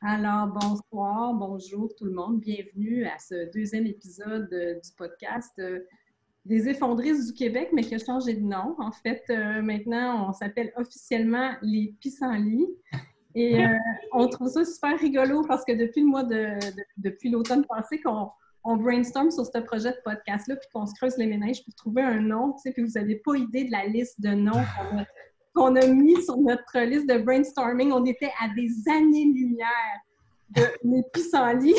Alors, bonsoir, bonjour tout le monde. Bienvenue à ce deuxième épisode du podcast des effondristes du Québec, mais qui a changé de nom. En fait, maintenant, on s'appelle officiellement les Pissenlits. Et on trouve ça super rigolo parce que depuis le depuis l'automne passé, qu'on brainstorm sur ce projet de podcast-là, puis qu'on se creuse les méninges pour trouver un nom, tu sais, puis vous n'avez pas idée de la liste de noms qu'on a mis sur notre liste de brainstorming. On était à des années-lumière de mes pissenlits.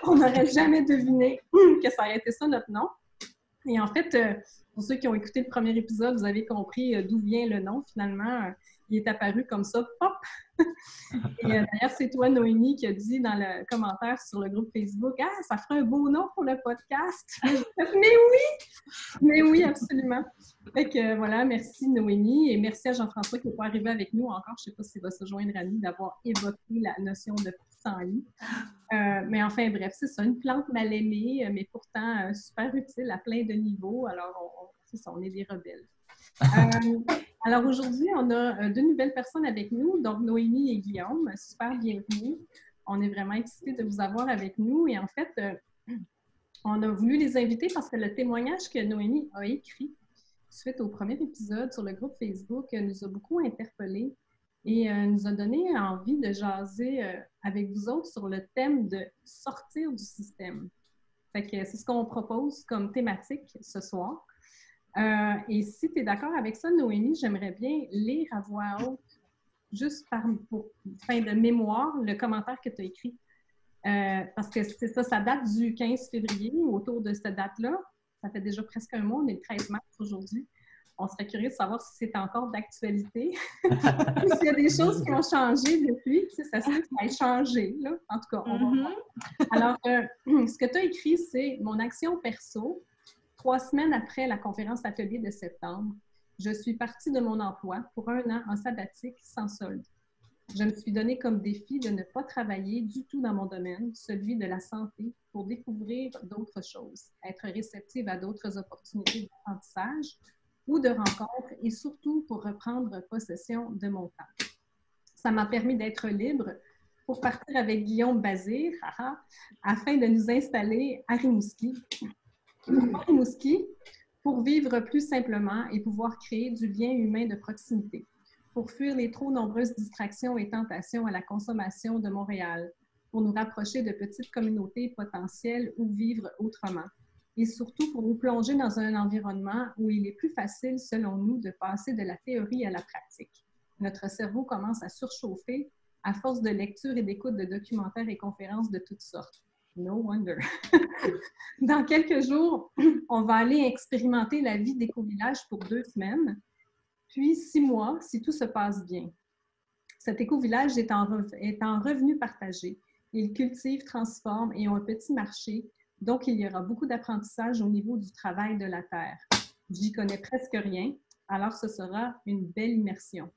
On n'aurait jamais deviné que ça aurait été ça notre nom. Et en fait, pour ceux qui ont écouté le premier épisode, vous avez compris d'où vient le nom. Finalement, il est apparu comme ça, pop! Et d'ailleurs, c'est toi, Noémie, qui a dit dans le commentaire sur le groupe Facebook, « Ah, ça ferait un beau nom pour le podcast! » Mais oui, absolument. Fait que voilà, merci Noémie et merci à Jean-François qui n'est pas arrivé avec nous encore. Je ne sais pas s'il va se joindre à nous d'avoir évoqué la notion de pissenlit. Mais enfin, bref, c'est ça, une plante mal aimée, mais pourtant super utile à plein de niveaux. Alors, c'est ça, on est des rebelles. Alors aujourd'hui, on a deux nouvelles personnes avec nous, donc Noémie et Guillaume. Super bienvenue. On est vraiment excités de vous avoir avec nous. Et en fait, on a voulu les inviter parce que le témoignage que Noémie a écrit suite au premier épisode sur le groupe Facebook nous a beaucoup interpellés et nous a donné envie de jaser avec vous autres sur le thème de sortir du système. Fait que c'est ce qu'on propose comme thématique ce soir. Et si tu es d'accord avec ça, Noémie, j'aimerais bien lire à voix haute, juste pour fin de mémoire, le commentaire que tu as écrit. Parce que c'est ça, ça date du 15 février, autour de cette date-là. Ça fait déjà presque un mois, on est le 13 mars aujourd'hui. On serait curieux de savoir si c'est encore d'actualité. S'il y a des choses qui ont changé depuis, tu sais, ça se peut que ça ait changé, là. En tout cas, on va voir. Alors, ce que tu as écrit, c'est « Mon action perso, 3 semaines après la conférence atelier de septembre, je suis partie de mon emploi pour 1 an en sabbatique sans solde. Je me suis donné comme défi de ne pas travailler du tout dans mon domaine, celui de la santé, pour découvrir d'autres choses, être réceptive à d'autres opportunités d'apprentissage ou de rencontres et surtout pour reprendre possession de mon temps. Ça m'a permis d'être libre pour partir avec Guillaume Bazir afin de nous installer à Rimouski. Pour vivre plus simplement et pouvoir créer du lien humain de proximité, pour fuir les trop nombreuses distractions et tentations à la consommation de Montréal, pour nous rapprocher de petites communautés potentielles ou vivre autrement, et surtout pour nous plonger dans un environnement où il est plus facile, selon nous, de passer de la théorie à la pratique. Notre cerveau commence à surchauffer à force de lecture et d'écoute de documentaires et conférences de toutes sortes. No wonder. Dans quelques jours, on va aller expérimenter la vie d'éco-village pour 2 semaines, puis 6 mois si tout se passe bien. Cet éco-village est en revenu partagé. Il cultive, transforme et ont un petit marché, donc il y aura beaucoup d'apprentissage au niveau du travail de la terre. J'y connais presque rien, alors ce sera une belle immersion.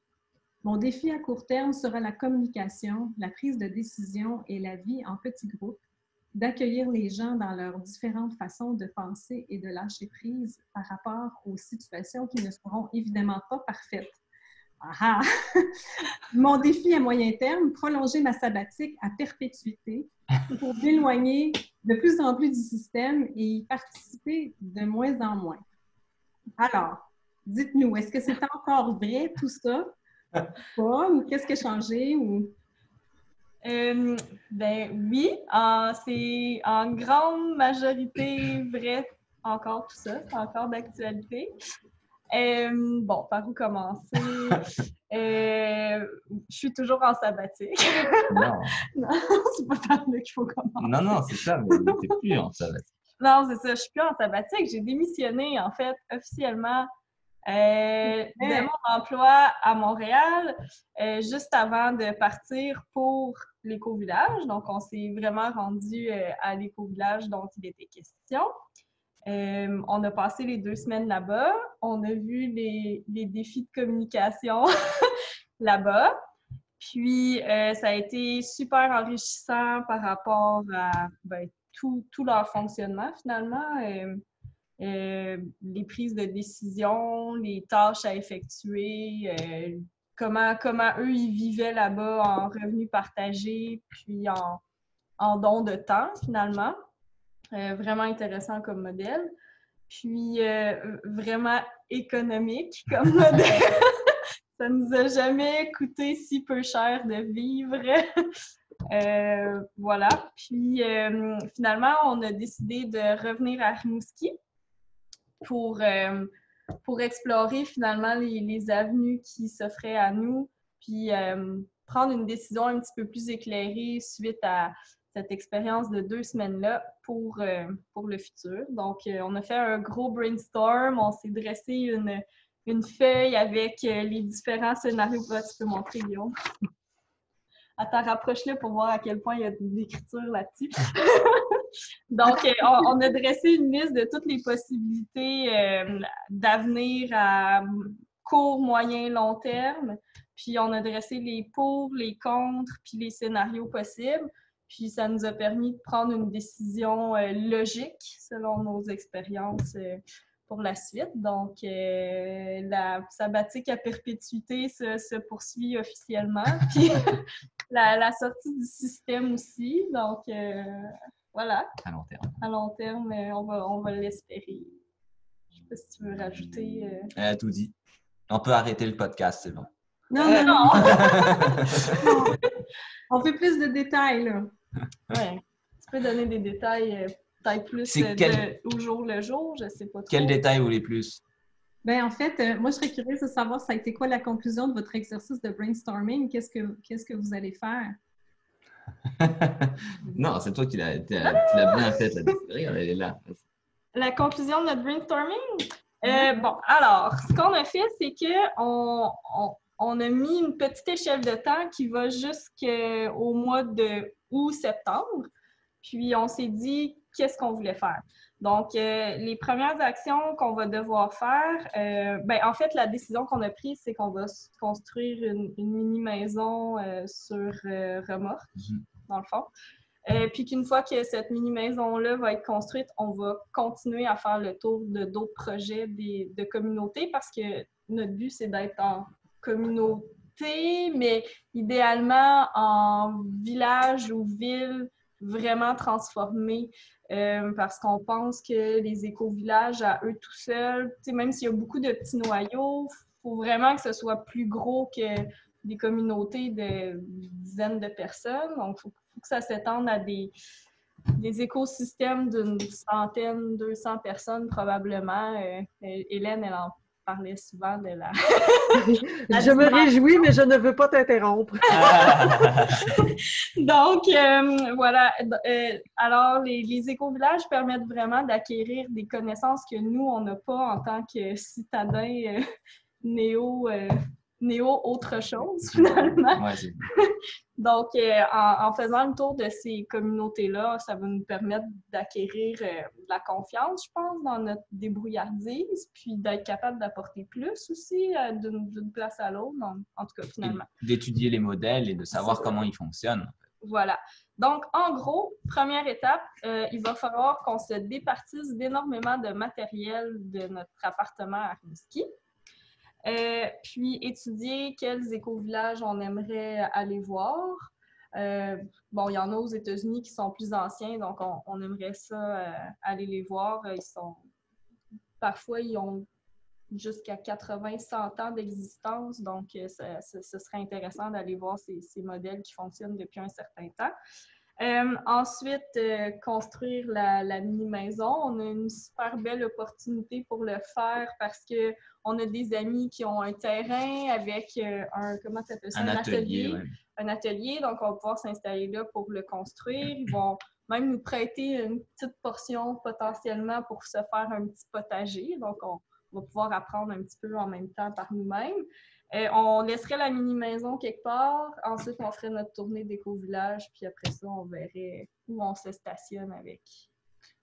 Mon défi à court terme sera la communication, la prise de décision et la vie en petits groupes, d'accueillir les gens dans leurs différentes façons de penser et de lâcher prise par rapport aux situations qui ne seront évidemment pas parfaites. Ah! Mon défi à moyen terme, prolonger ma sabbatique à perpétuité pour m'éloigner de plus en plus du système et y participer de moins en moins. Alors, dites-nous, est-ce que c'est encore vrai tout ça? Pas? Ou qu'est-ce qui a changé? Ou... Ben oui, c'est en grande majorité vrai encore tout ça, c'est encore d'actualité. Bon, par où commencer? Je suis toujours en sabbatique. Non. Non, c'est pas par là qu'il faut commencer. Non, c'est ça, mais t'es plus en sabbatique. Non, c'est ça, je suis plus en sabbatique. J'ai démissionné, en fait, officiellement de mon emploi à Montréal juste avant de partir pour l'éco-village. Donc, on s'est vraiment rendu à l'éco-village dont il était question. On a passé les 2 semaines là-bas. On a vu les défis de communication là-bas. Puis, ça a été super enrichissant par rapport à tout leur fonctionnement, finalement. Les prises de décision, les tâches à effectuer, comment eux, ils vivaient là-bas en revenus partagés, puis en dons de temps, finalement. Vraiment intéressant comme modèle. Puis, vraiment économique comme modèle. Ça nous a jamais coûté si peu cher de vivre. Voilà. Puis, finalement, on a décidé de revenir à Rimouski pour explorer finalement les avenues qui s'offraient à nous, puis prendre une décision un petit peu plus éclairée suite à cette expérience de 2 semaines-là pour le futur. Donc, on a fait un gros brainstorm, on s'est dressé une feuille avec les différents scénarios. Tu peux montrer, Guillaume. Attends, rapproche-le pour voir à quel point il y a d'écriture là-dessus. Donc, on a dressé une liste de toutes les possibilités d'avenir à court, moyen, long terme. Puis, on a dressé les pour, les contre, puis les scénarios possibles. Puis, ça nous a permis de prendre une décision logique selon nos expériences pour la suite. Donc, la sabbatique à perpétuité se poursuit officiellement. Puis, la sortie du système aussi. Donc, voilà. À long terme. À long terme, on va l'espérer. Je sais pas si tu veux rajouter. Tout dit. On peut arrêter le podcast, c'est bon. Non. On fait plus de détails, là. Ouais. Tu peux donner des détails, peut-être plus au jour le jour, je sais pas trop. Quels détails vous voulez plus? Ben en fait, moi, je serais curieuse de savoir ça a été quoi la conclusion de votre exercice de brainstorming. Qu'est-ce que vous allez faire? Non, c'est toi qui l'as bien fait, la découvrir, elle est là. La conclusion de notre brainstorming? Bon, alors, ce qu'on a fait, c'est qu'on a mis une petite échelle de temps qui va jusqu'au mois de août-septembre. Puis, on s'est dit qu'est-ce qu'on voulait faire. Donc, les premières actions qu'on va devoir faire, en fait, la décision qu'on a prise, c'est qu'on va construire une mini-maison sur remorque, dans le fond. Puis qu'une fois que cette mini-maison-là va être construite, on va continuer à faire le tour de d'autres projets de communautés parce que notre but, c'est d'être en communauté, mais idéalement en village ou ville vraiment transformé parce qu'on pense que les éco-villages à eux tout seuls, même s'il y a beaucoup de petits noyaux, il faut vraiment que ce soit plus gros que des communautés de dizaines de personnes. Donc, il faut que ça s'étende à des écosystèmes d'une 100, 200 personnes probablement. Hélène, elle en parlait souvent de la... Je me réjouis, mais je ne veux pas t'interrompre. Donc, voilà. Alors, les éco-villages permettent vraiment d'acquérir des connaissances que nous, on n'a pas en tant que citadins néo autre chose, finalement. Ouais, c'est... Donc, en faisant le tour de ces communautés-là, ça va nous permettre d'acquérir de la confiance, je pense, dans notre débrouillardise, puis d'être capable d'apporter plus aussi d'une place à l'autre, en tout cas, finalement. D'étudier les modèles et de savoir comment ils fonctionnent. Voilà. Donc, en gros, première étape, il va falloir qu'on se départisse d'énormément de matériel de notre appartement à Rimouski. Puis étudier quels éco-villages on aimerait aller voir. Bon, il y en a aux États-Unis qui sont plus anciens, donc on aimerait ça aller les voir. Parfois, ils ont jusqu'à 80-100 ans d'existence, donc ce serait intéressant d'aller voir ces modèles qui fonctionnent depuis un certain temps. Ensuite, construire la mini-maison. On a une super belle opportunité pour le faire parce qu'on a des amis qui ont un terrain avec comment ça s'appelle ça? Un atelier. Ouais. Un atelier, donc on va pouvoir s'installer là pour le construire. Ils vont même nous prêter une petite portion potentiellement pour se faire un petit potager. Donc, on va pouvoir apprendre un petit peu en même temps par nous-mêmes. On laisserait la mini-maison quelque part. Ensuite, on ferait notre tournée d'éco-village. Puis après ça, on verrait où on se stationne avec.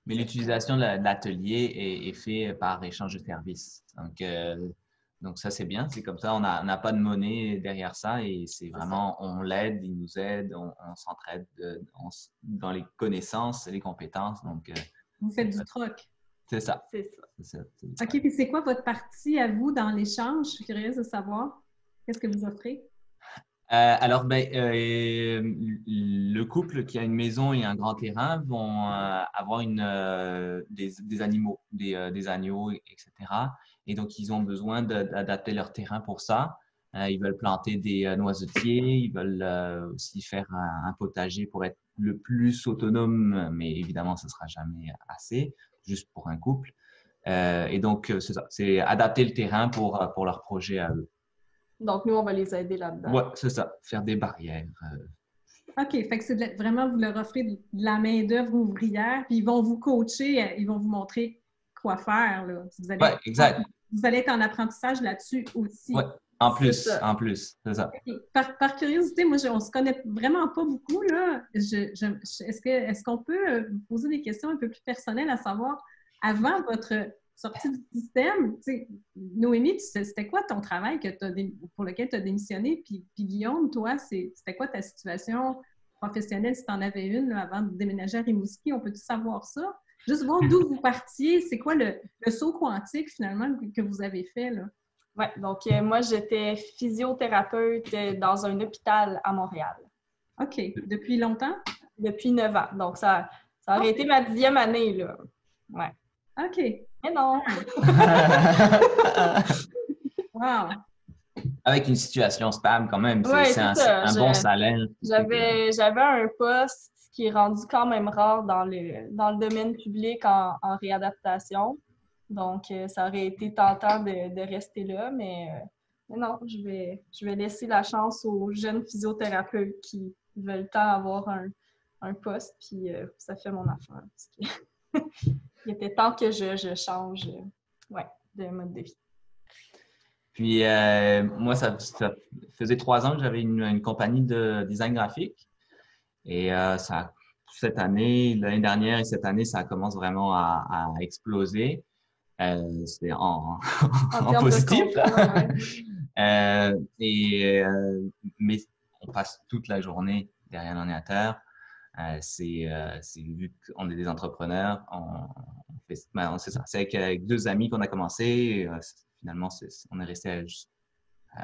Mais l'utilisation de l'atelier est faite par échange de services. Donc ça, c'est bien. C'est comme ça, on n'a pas de monnaie derrière ça. Et c'est vraiment, on l'aide, il nous aide, on s'entraide dans les connaissances et les compétences. Donc, vous faites du troc. C'est ça. C'est ça. OK, puis c'est quoi votre partie à vous dans l'échange? Je suis curieuse de savoir. Qu'est-ce que vous offrez? Alors, le couple qui a une maison et un grand terrain vont avoir des animaux, des agneaux, etc. Et donc, ils ont besoin d'adapter leur terrain pour ça. Ils veulent planter des noisetiers, ils veulent aussi faire un potager pour être le plus autonome, mais évidemment, ce ne sera jamais assez, juste pour un couple. Et donc, c'est ça, c'est adapter le terrain pour leur projet à eux. Donc, nous, on va les aider là-dedans. Ouais, c'est ça, faire des barrières. OK, fait que c'est vraiment, vous leur offrez de la main-d'œuvre ouvrière, puis ils vont vous coacher, ils vont vous montrer quoi faire, là. Ouais, exact. Vous allez être en apprentissage là-dessus aussi. Ouais, en plus, c'est ça. Okay. Par curiosité, moi, on se connaît vraiment pas beaucoup, là. Est-ce qu'on peut vous poser des questions un peu plus personnelles, à savoir, avant votre sortie du système, tu sais, Noémie, c'était quoi ton travail pour lequel tu as démissionné? Puis Guillaume, toi, c'était quoi ta situation professionnelle, si tu en avais une, là, avant de déménager à Rimouski? On peut-tu savoir ça? Juste voir d'où vous partiez, c'est quoi le saut quantique, finalement, que vous avez fait, là? Oui, donc moi, j'étais physiothérapeute dans un hôpital à Montréal. OK. Depuis longtemps? Depuis 9 ans. Donc, ça aurait été ma 10e année, là. Ouais. OK. Mais non! Wow! Avec une situation stable quand même, ouais, c'est un bon salaire. J'avais un poste qui est rendu quand même rare dans le domaine public en réadaptation. Donc, ça aurait été tentant de rester là, mais non, je vais laisser la chance aux jeunes physiothérapeutes qui veulent tant avoir un poste, puis ça fait mon affaire. Parce que il était temps que je change de mode de vie. Puis, moi, ça faisait 3 ans que j'avais une compagnie de design graphique. Et cette année, l'année dernière et cette année, ça commence vraiment à exploser. C'est en positif. Mais on passe toute la journée derrière l'ordinateur. Vu qu'on est des entrepreneurs, c'est ça. C'est avec 2 amis qu'on a commencé. Finalement, on est resté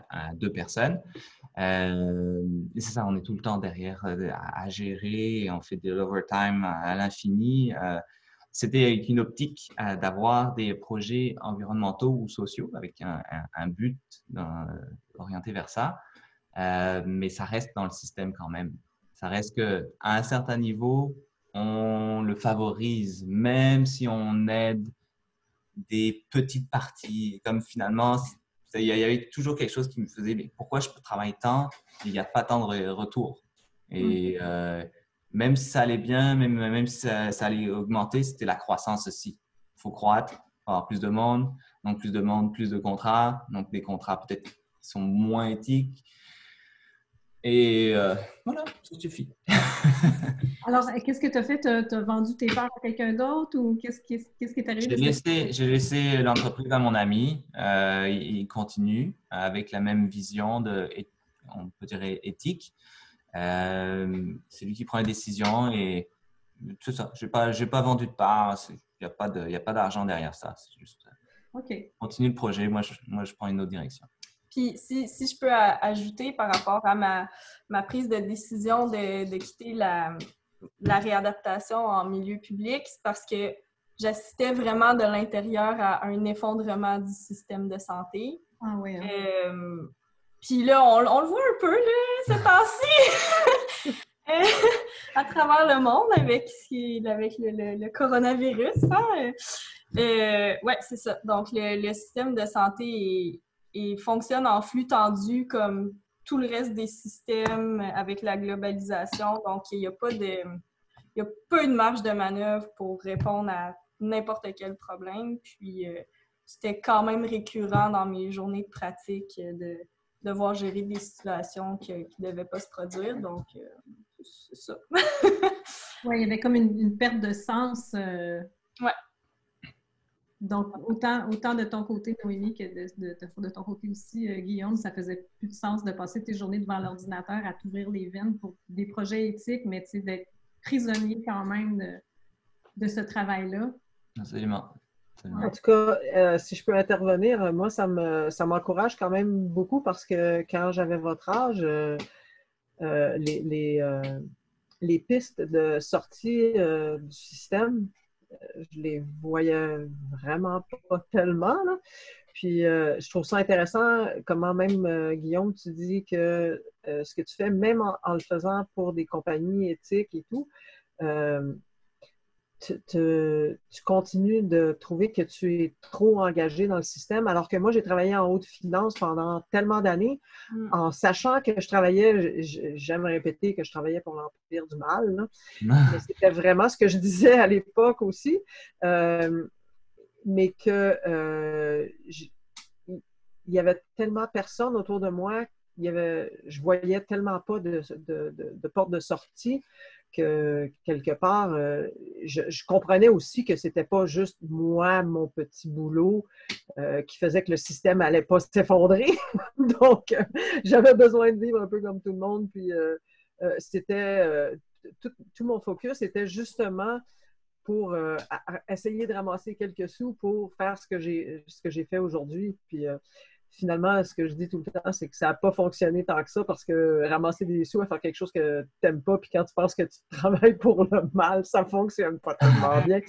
à 2 personnes. Et c'est ça, on est tout le temps derrière à gérer. Et on fait de l'overtime à l'infini. C'était avec une optique d'avoir des projets environnementaux ou sociaux avec un but orienté vers ça. Mais ça reste dans le système quand même. Ça reste qu'à un certain niveau, on le favorise, même si on aide des petites parties. Comme finalement, il y avait toujours quelque chose qui me faisait « Pourquoi je travaille tant et il n'y a pas tant de retour? » Et même si ça allait bien, même si ça allait augmenter, c'était la croissance aussi. Il faut croître, il faut avoir plus de monde. Donc, plus de monde, plus de contrats. Donc, des contrats peut-être qui sont moins éthiques. Et voilà, ça suffit. Alors, qu'est-ce que tu as fait? Tu as vendu tes parts à quelqu'un d'autre ou qu'est-ce qui est arrivé? J'ai laissé l'entreprise à mon ami. Il continue avec la même vision on peut dire éthique. C'est lui qui prend les décisions et tout ça. Je n'ai pas vendu de parts. Il n'y a pas d'argent derrière ça. C'est juste continue le projet. Moi, je prends une autre direction. Puis, si je peux ajouter par rapport à ma prise de décision de quitter la réadaptation en milieu public, c'est parce que j'assistais vraiment de l'intérieur à un effondrement du système de santé. Ah oui. Puis là, on le voit un peu, là, ces temps-ci, à travers le monde avec le coronavirus. Hein? Ouais, c'est ça. Donc, le système de santé fonctionne en flux tendu comme tout le reste des systèmes avec la globalisation. Donc, il y a peu de marge de manœuvre pour répondre à n'importe quel problème. Puis, c'était quand même récurrent dans mes journées de pratique de devoir gérer des situations qui ne devaient pas se produire. Donc, c'est ça. Oui, il y avait comme une perte de sens. Ouais. Donc, autant de ton côté, Noémie, que de ton côté aussi, Guillaume, ça faisait plus de sens de passer tes journées devant l'ordinateur à t'ouvrir les veines pour des projets éthiques, mais d'être prisonnier quand même de ce travail-là. Absolument. En tout cas, si je peux intervenir, moi, ça m'encourage quand même beaucoup parce que quand j'avais votre âge, euh, les, les, euh, les pistes de sortie du système, je les voyais vraiment pas tellement, là. Puis, je trouve ça intéressant comment même, Guillaume, tu dis que ce que tu fais, même en le faisant pour des compagnies éthiques et tout, euh, tu continues de trouver que tu es trop engagé dans le système, alors que moi, j'ai travaillé en haute finance pendant tellement d'années, en sachant que je travaillais, j'aime répéter que je travaillais pour l'Empire du Mal, là. Mais c'était vraiment ce que je disais à l'époque aussi, mais que il y avait tellement personne autour de moi, je voyais tellement pas de porte de sortie que quelque part, je comprenais aussi que c'était pas juste moi, mon petit boulot, qui faisait que le système allait pas s'effondrer. Donc, j'avais besoin de vivre un peu comme tout le monde. Puis, tout mon focus était justement pour essayer de ramasser quelques sous pour faire ce que j'ai fait aujourd'hui. Puis, finalement, ce que je dis tout le temps, c'est que ça n'a pas fonctionné tant que ça parce que ramasser des sous à faire quelque chose que tu n'aimes pas, puis quand tu penses que tu travailles pour le mal, ça ne fonctionne pas tellement bien.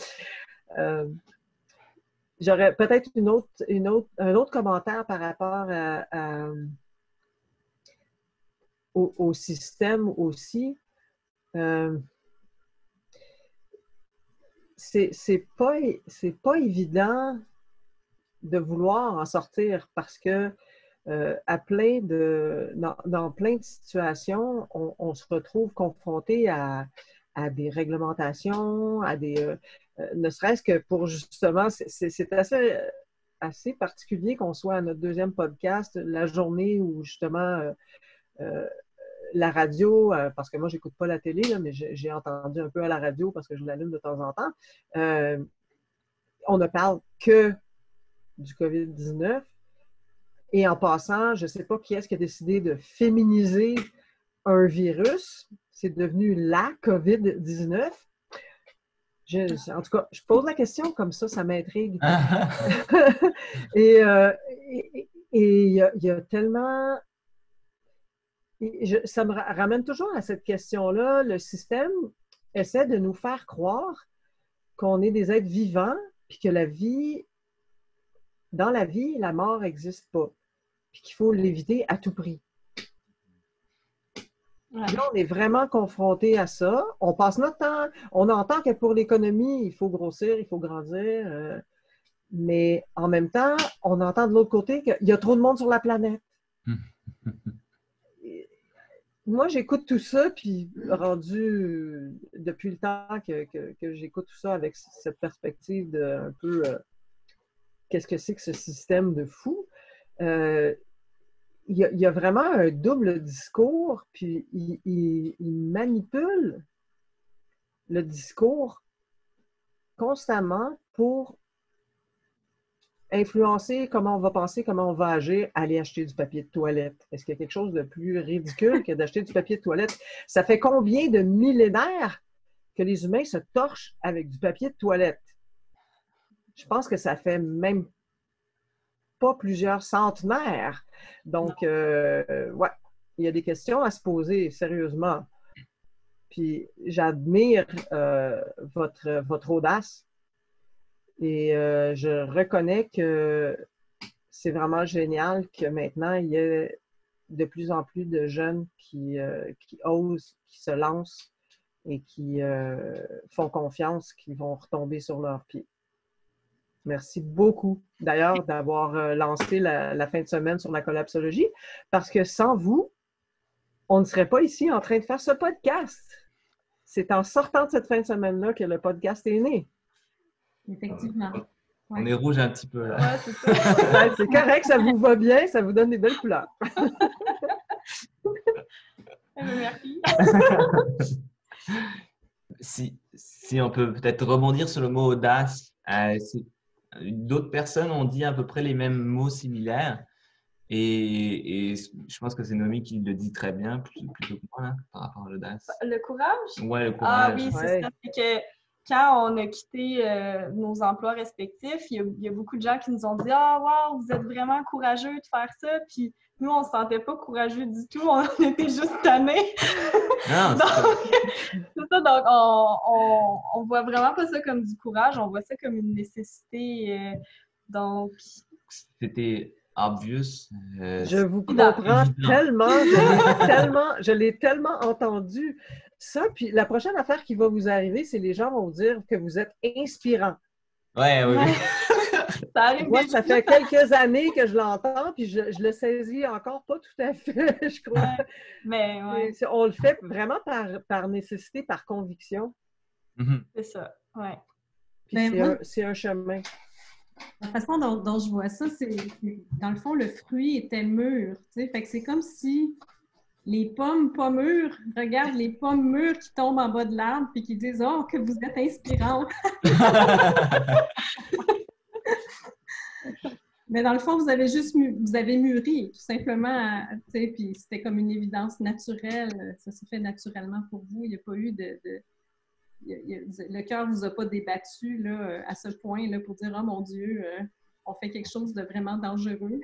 J'aurais peut-être un autre commentaire par rapport au système aussi. C'est pas évident de vouloir en sortir parce que dans plein de situations, on se retrouve confronté à des réglementations, ne serait-ce que pour justement, c'est assez particulier qu'on soit à notre deuxième podcast, la journée où justement la radio, parce que moi, j'écoute pas la télé, là, mais j'ai entendu un peu à la radio parce que je l'allume de temps en temps. On ne parle que du COVID-19. Et en passant, je ne sais pas qui est-ce qui a décidé de féminiser un virus. C'est devenu la COVID-19. En tout cas, je pose la question comme ça m'intrigue. Et il y a tellement... ça me ramène toujours à cette question-là. Le système essaie de nous faire croire qu'on est des êtres vivants, puis que dans la vie, la mort n'existe pas, puis qu'il faut l'éviter à tout prix. Ouais. Là, on est vraiment confronté à ça. On passe notre temps, on entend que pour l'économie, il faut grossir, il faut grandir, mais en même temps, on entend de l'autre côté qu'il y a trop de monde sur la planète. Moi, j'écoute tout ça, puis rendu depuis le temps que j'écoute tout ça avec cette perspective de un peu qu'est-ce que c'est que ce système de fou. Il y a vraiment un double discours, puis il manipule le discours constamment pour influencer comment on va penser, comment on va agir, aller acheter du papier de toilette. Est-ce qu'il y a quelque chose de plus ridicule que d'acheter du papier de toilette? Ça fait combien de millénaires que les humains se torchent avec du papier de toilette? Je pense que ça fait même pas plusieurs centenaires. Donc, ouais, il y a des questions à se poser sérieusement. Puis, j'admire votre audace. Et je reconnais que c'est vraiment génial que maintenant, il y ait de plus en plus de jeunes qui osent, qui se lancent et qui font confiance, qui vont retomber sur leurs pieds. Merci beaucoup, d'ailleurs, d'avoir lancé la fin de semaine sur la collapsologie, parce que sans vous, on ne serait pas ici en train de faire ce podcast. C'est en sortant de cette fin de semaine-là que le podcast est né. Effectivement. Ouais. On est rouge un petit peu là. Ouais, c'est ça. Ouais, c'est correct, ça vous va bien, ça vous donne des belles couleurs. Merci. Si on peut peut-être rebondir sur le mot audace, d'autres personnes ont dit à peu près les mêmes mots similaires. Et je pense que c'est Noémie qui le dit très bien, plutôt que moi, hein, par rapport à l'audace. Le courage? Ouais, le courage. Ah oui, c'est ça. C'est que quand on a quitté nos emplois respectifs, il y a beaucoup de gens qui nous ont dit « Ah, wow, vous êtes vraiment courageux de faire ça! » Puis nous, on ne se sentait pas courageux du tout, on était juste tannés. C'est ça, donc on voit vraiment pas ça comme du courage, on voit ça comme une nécessité. Donc... C'était obvious. Je vous comprends tellement, je l'ai tellement entendu. Ça, puis la prochaine affaire qui va vous arriver, c'est les gens vont dire que vous êtes inspirant. Oui. Moi, ça fait quelques années que je l'entends, puis je le saisis encore pas tout à fait, je crois. Mais on le fait vraiment par nécessité, par conviction. C'est ça, oui. Puis c'est un chemin. La façon dont je vois ça, c'est dans le fond, le fruit était mûr. Fait que c'est comme si les pommes pas mûres regardent les pommes mûres qui tombent en bas de l'arbre puis qui disent « Oh, que vous êtes inspirant! » Mais dans le fond, vous avez mûri, tout simplement, puis c'était comme une évidence naturelle. Ça s'est fait naturellement pour vous. Il n'y a pas eu le cœur ne vous a pas débattu là, à ce point là, pour dire « Oh mon Dieu, on fait quelque chose de vraiment dangereux. »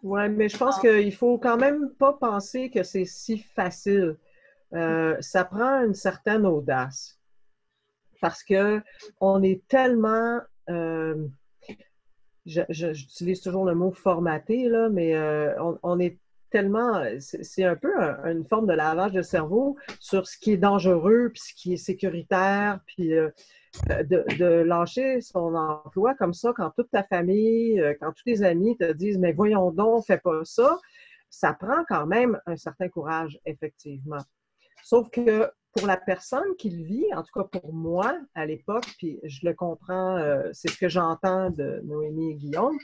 Oui, mais je pense qu'il ne faut quand même pas penser que c'est si facile. Ça prend une certaine audace. Parce qu'on est tellement... j'utilise toujours le mot formaté, là, mais on est tellement... C'est un peu une forme de lavage de cerveau sur ce qui est dangereux, puis ce qui est sécuritaire, puis de lâcher son emploi comme ça quand toute ta famille, quand tous tes amis te disent « Mais voyons donc, fais pas ça », ça prend quand même un certain courage, effectivement. Sauf que pour la personne qui le vit, en tout cas pour moi à l'époque, puis je le comprends, c'est ce que j'entends de Noémie et Guillaume,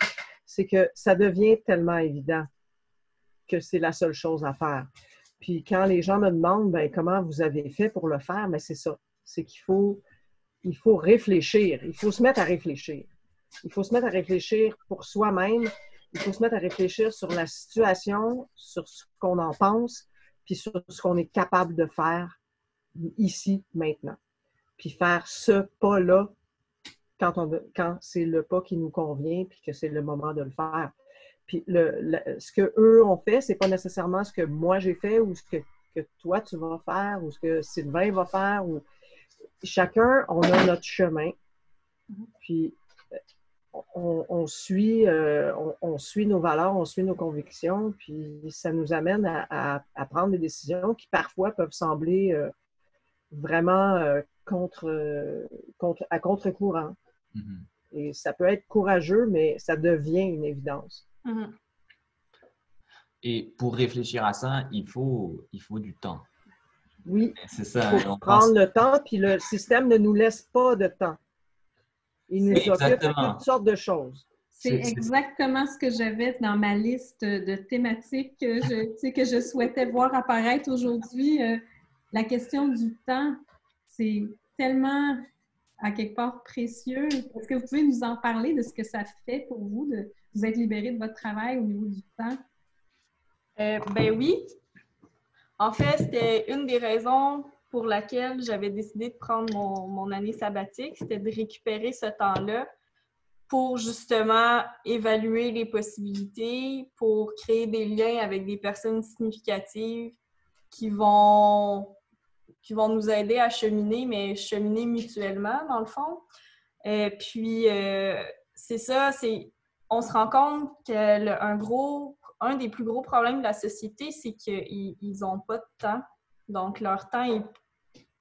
c'est que ça devient tellement évident que c'est la seule chose à faire. Puis quand les gens me demandent ben, comment vous avez fait pour le faire, mais c'est ça. C'est qu'il faut réfléchir. Il faut se mettre à réfléchir. Il faut se mettre à réfléchir pour soi-même. Il faut se mettre à réfléchir sur la situation, sur ce qu'on en pense, puis sur ce qu'on est capable de faire ici, maintenant. Puis faire ce pas-là quand c'est le pas qui nous convient, puis que c'est le moment de le faire. Puis ce qu'eux ont fait, c'est pas nécessairement ce que moi j'ai fait ou ce que toi tu vas faire ou ce que Sylvain va faire. Chacun, on a notre chemin. Puis on suit nos valeurs, on suit nos convictions, puis ça nous amène à prendre des décisions qui parfois peuvent sembler vraiment à contre-courant. Et ça peut être courageux, mais ça devient une évidence. Et pour réfléchir à ça, il faut du temps. Oui, c'est ça. Il faut prendre le temps, puis le système ne nous laisse pas de temps. Il nous occupe de toutes sortes de choses. C'est exactement ce que j'avais dans ma liste de thématiques que je souhaitais voir apparaître aujourd'hui. La question du temps, c'est tellement, à quelque part, précieux. Est-ce que vous pouvez nous en parler de ce que ça fait pour vous de vous être libéré de votre travail au niveau du temps? Ben oui. En fait, c'était une des raisons pour laquelle j'avais décidé de prendre mon année sabbatique, c'était de récupérer ce temps-là pour justement évaluer les possibilités, pour créer des liens avec des personnes significatives qui vont nous aider à cheminer, mais cheminer mutuellement, dans le fond. Puis, c'est ça, on se rend compte qu'un des plus gros problèmes de la société, c'est qu'ils n'ont pas de temps. Donc, leur temps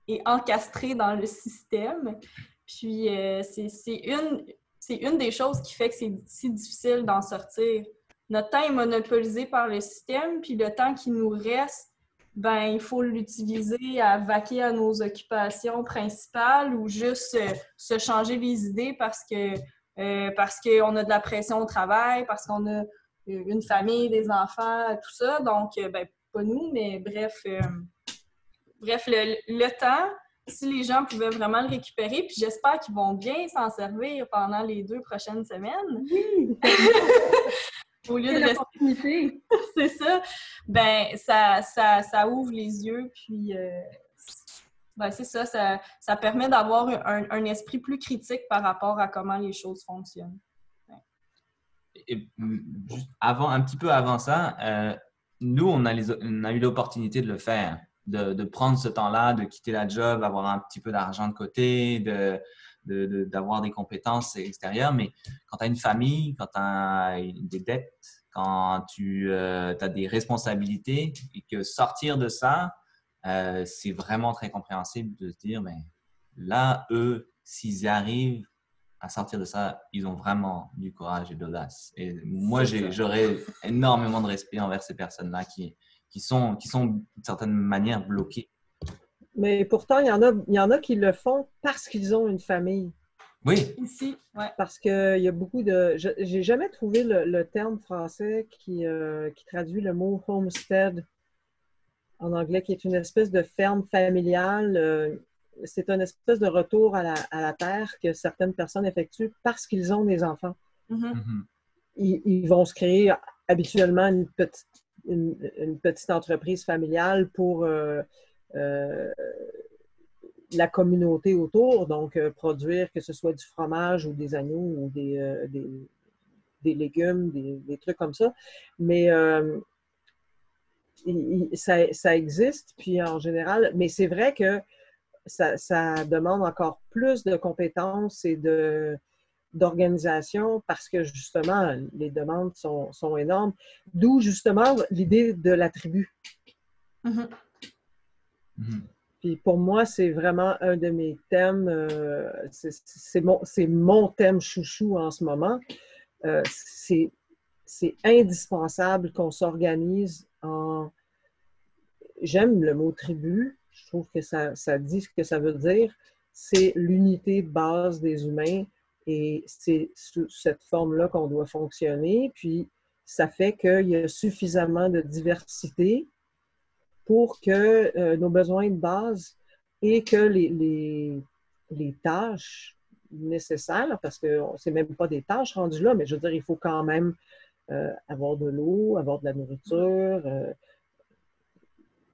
est encastré dans le système. Puis, c'est une des choses qui fait que c'est si difficile d'en sortir. Notre temps est monopolisé par le système, puis le temps qui nous reste, ben il faut l'utiliser à vaquer à nos occupations principales ou juste se changer les idées parce qu'on a de la pression au travail, parce qu'on a une famille, des enfants, tout ça. Donc, ben, pas nous, mais bref, le temps, si les gens pouvaient vraiment le récupérer, puis j'espère qu'ils vont bien s'en servir pendant les 2 prochaines semaines. Oui! Au lieu de l'opportunité. C'est ça. Ben, ça ouvre les yeux, puis Ben, c'est ça, ça permet d'avoir un esprit plus critique par rapport à comment les choses fonctionnent. Et juste un petit peu avant ça, nous, on a eu l'opportunité de le faire, de prendre ce temps-là, de quitter la job, avoir un petit peu d'argent de côté, d'avoir des compétences extérieures. Mais quand tu as une famille, quand tu as des dettes, quand tu as des responsabilités et que sortir de ça, c'est vraiment très compréhensible de se dire, mais là, eux, s'ils y arrivent à sortir de ça, ils ont vraiment du courage et de l'audace. Et moi, j'aurais énormément de respect envers ces personnes-là qui sont d'une certaine manière bloquées. Mais pourtant, il y en a qui le font parce qu'ils ont une famille. Oui. Ici, ouais. Parce qu'il y a beaucoup de... J'ai jamais trouvé le terme français qui traduit le mot « homestead » en anglais, qui est une espèce de ferme familiale. C'est une espèce de retour à la terre que certaines personnes effectuent parce qu'ils ont des enfants. Ils vont se créer habituellement une petite entreprise familiale pour la communauté autour, donc produire que ce soit du fromage ou des agneaux ou des légumes, des trucs comme ça. Mais ça existe, puis en général, mais c'est vrai que ça demande encore plus de compétences et d'organisation parce que justement, les demandes sont énormes. D'où justement l'idée de la tribu. Puis pour moi, c'est vraiment un de mes thèmes. C'est mon thème chouchou en ce moment. C'est indispensable qu'on s'organise en... J'aime le mot tribu. Je trouve que ça dit ce que ça veut dire. C'est l'unité de base des humains et c'est sous cette forme-là qu'on doit fonctionner. Puis ça fait qu'il y a suffisamment de diversité pour que nos besoins de base et que les tâches nécessaires, parce que c'est même pas des tâches rendues là, mais je veux dire, il faut quand même avoir de l'eau, avoir de la nourriture,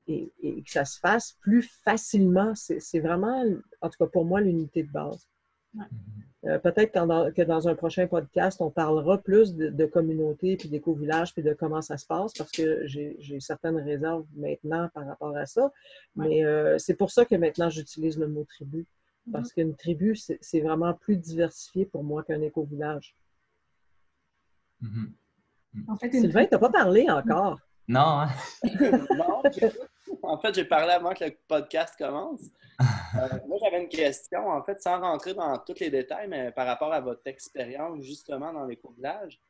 et que ça se fasse plus facilement. C'est vraiment, en tout cas pour moi, l'unité de base. Peut-être que dans un prochain podcast, on parlera plus de communauté, puis d'éco-village, puis de comment ça se passe, parce que j'ai certaines réserves maintenant par rapport à ça. Mais c'est pour ça que maintenant, j'utilise le mot tribu. Parce qu'une tribu, c'est vraiment plus diversifié pour moi qu'un éco-village. En fait, Sylvain, tu n'as pas parlé encore. Non, hein? Non, en fait, j'ai parlé avant que le podcast commence. Moi, j'avais une question, en fait, sans rentrer dans tous les détails, mais par rapport à votre expérience, justement, dans l'éco-village.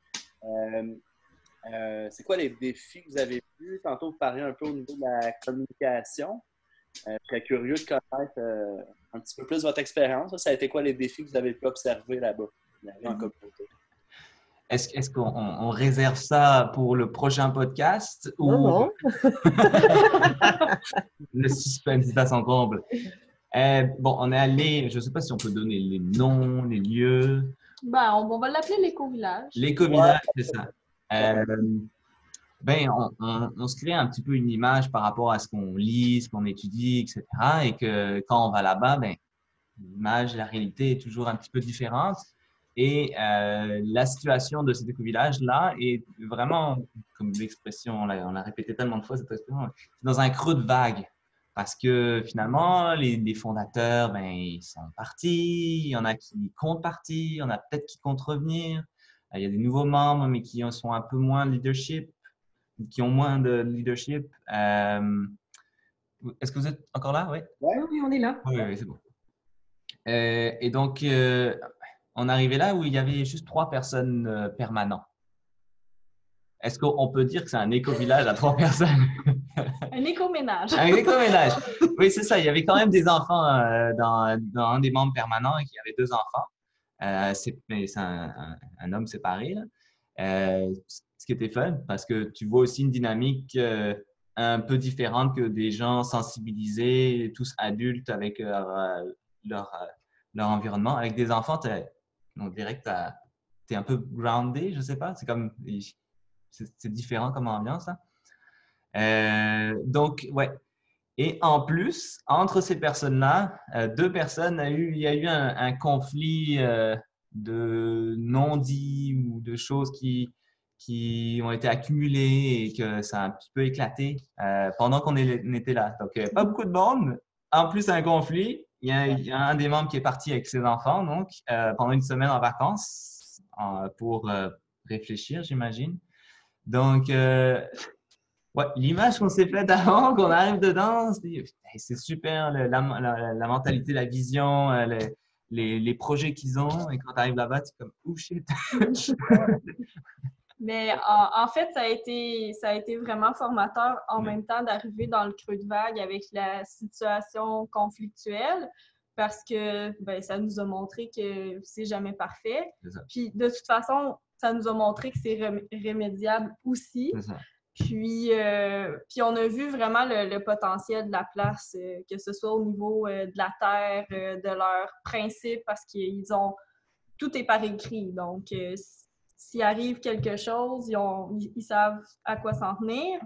C'est quoi les défis que vous avez vus? Tantôt, vous parliez un peu au niveau de la communication. Je serais curieux de connaître un petit peu plus votre expérience. Ça a été quoi les défis que vous avez pu observer là-bas, en communauté? Est-ce qu'on réserve ça pour le prochain podcast? Ou... Non. Le suspense est à son comble. Bon, on est allé, je ne sais pas si on peut donner les noms, les lieux. Ben, on va l'appeler l'éco-village. L'éco-village, c'est ça. On se crée un petit peu une image par rapport à ce qu'on lit, ce qu'on étudie, etc. Et que quand on va là-bas, l'image, la réalité est toujours un petit peu différente. Et la situation de cet éco-village-là est vraiment, comme l'expression, on l'a répété tellement de fois, cette expression, dans un creux de vague. Parce que finalement, les fondateurs, ils sont partis, il y en a qui comptent partir, il y en a peut-être qui comptent revenir. Il y a des nouveaux membres, mais qui sont un peu moins de leadership, qui ont moins de leadership. Est-ce que vous êtes encore là? Oui, oui, on est là. Oui, c'est bon. Et donc, on arrivait là où il y avait juste 3 personnes permanentes. Est-ce qu'on peut dire que c'est un éco-village à 3 personnes? Un éco-ménage. Un éco-ménage. Oui, c'est ça. Il y avait quand même des enfants dans un des membres permanents qui avait 2 enfants. C'est un homme séparé. Ce qui était fun parce que tu vois aussi une dynamique un peu différente que des gens sensibilisés, tous adultes avec leur environnement. Avec des enfants, on dirait que tu es un peu groundé, je sais pas. C'est comme... C'est différent comme ambiance. Hein? Donc, ouais. Et en plus, entre ces personnes-là, deux personnes, il y a eu un conflit de non-dits ou de choses qui ont été accumulées et que ça a un petit peu éclaté pendant qu'on était là. Donc, pas beaucoup de monde. En plus, un conflit. Il y a un des membres qui est parti avec ses enfants, donc, pendant une semaine en vacances pour réfléchir, j'imagine. Donc, ouais, l'image qu'on s'est faite avant, qu'on arrive dedans, c'est super, la mentalité, la vision, les projets qu'ils ont. Et quand tu arrives là-bas, tu es comme « Oh shit! » Mais en fait, ça a été vraiment formateur en même temps d'arriver dans le creux de vague avec la situation conflictuelle parce que ça nous a montré que c'est jamais parfait. Puis de toute façon, ça nous a montré que c'est remédiable aussi. C'est ça. Puis on a vu vraiment le potentiel de la place, que ce soit au niveau de la terre, de leurs principes, parce qu'ils ont... Tout est par écrit. Donc, s'il arrive quelque chose, ils savent à quoi s'en tenir.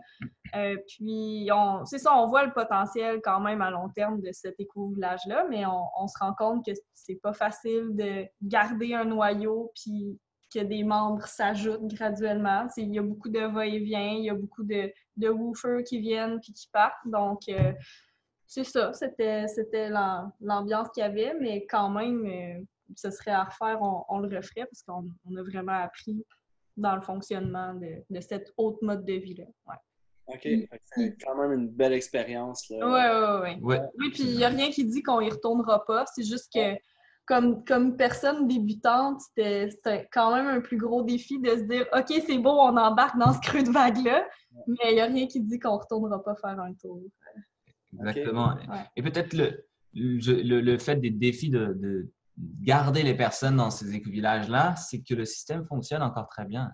Puis, c'est ça, on voit le potentiel quand même à long terme de cet éco-village-là, mais on se rend compte que c'est pas facile de garder un noyau puis que des membres s'ajoutent graduellement. Il y a beaucoup de va-et-vient, il y a beaucoup de woofers qui viennent puis qui partent. Donc, c'est ça, c'était l'ambiance qu'il y avait, mais quand même, ce serait à refaire, on le referait parce qu'on a vraiment appris dans le fonctionnement de cet autre mode de vie-là. Ouais. OK. C'est quand même une belle expérience. Oui. Oui, puis il n'y a rien qui dit qu'on y retournera pas. C'est juste que, comme personne débutante, c'était quand même un plus gros défi de se dire « OK, c'est beau, on embarque dans ce creux de vague-là, mais il n'y a rien qui dit qu'on ne retournera pas faire un tour. » Exactement. Okay. Ouais. Et peut-être le fait des défis de garder les personnes dans ces éco-villages-là, c'est que le système fonctionne encore très bien.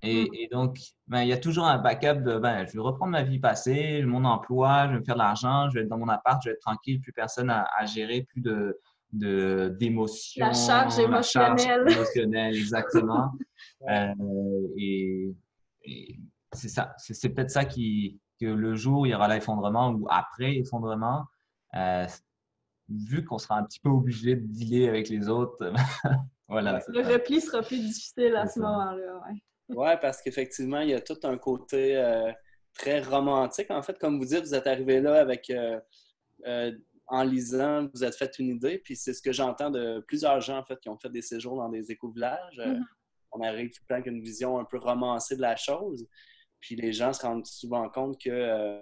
Et donc, il y a toujours un backup de je vais reprendre ma vie passée, mon emploi, je vais me faire de l'argent, je vais être dans mon appart, je vais être tranquille, plus personne à gérer, plus d'émotions. La charge émotionnelle. Exactement. Et c'est ça. C'est peut-être ça que le jour où il y aura l'effondrement ou après effondrement, vu qu'on sera un petit peu obligé de dealer avec les autres, voilà. Le repli sera plus difficile à ce moment-là. Oui, parce qu'effectivement, il y a tout un côté très romantique. En fait, comme vous dites, vous êtes arrivé là avec, en lisant, vous êtes fait une idée. Puis c'est ce que j'entends de plusieurs gens en fait, qui ont fait des séjours dans des éco-villages. On arrive tout le temps avec une vision un peu romancée de la chose. Puis les gens se rendent souvent compte que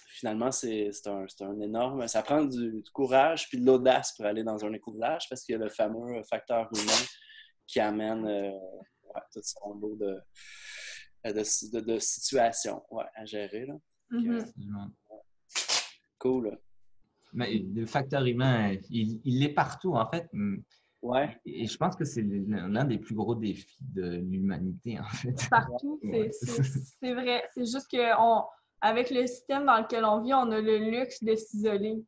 finalement, c'est un énorme... Ça prend du courage puis de l'audace pour aller dans un éco-village parce qu'il y a le fameux facteur humain qui amène... tout son lot de situations à gérer. Là. Cool. Mais le facteur humain, il est partout, en fait. Ouais. Et je pense que c'est l'un des plus gros défis de l'humanité, en fait. Partout, c'est vrai. C'est juste qu'avec le système dans lequel on vit, on a le luxe de s'isoler.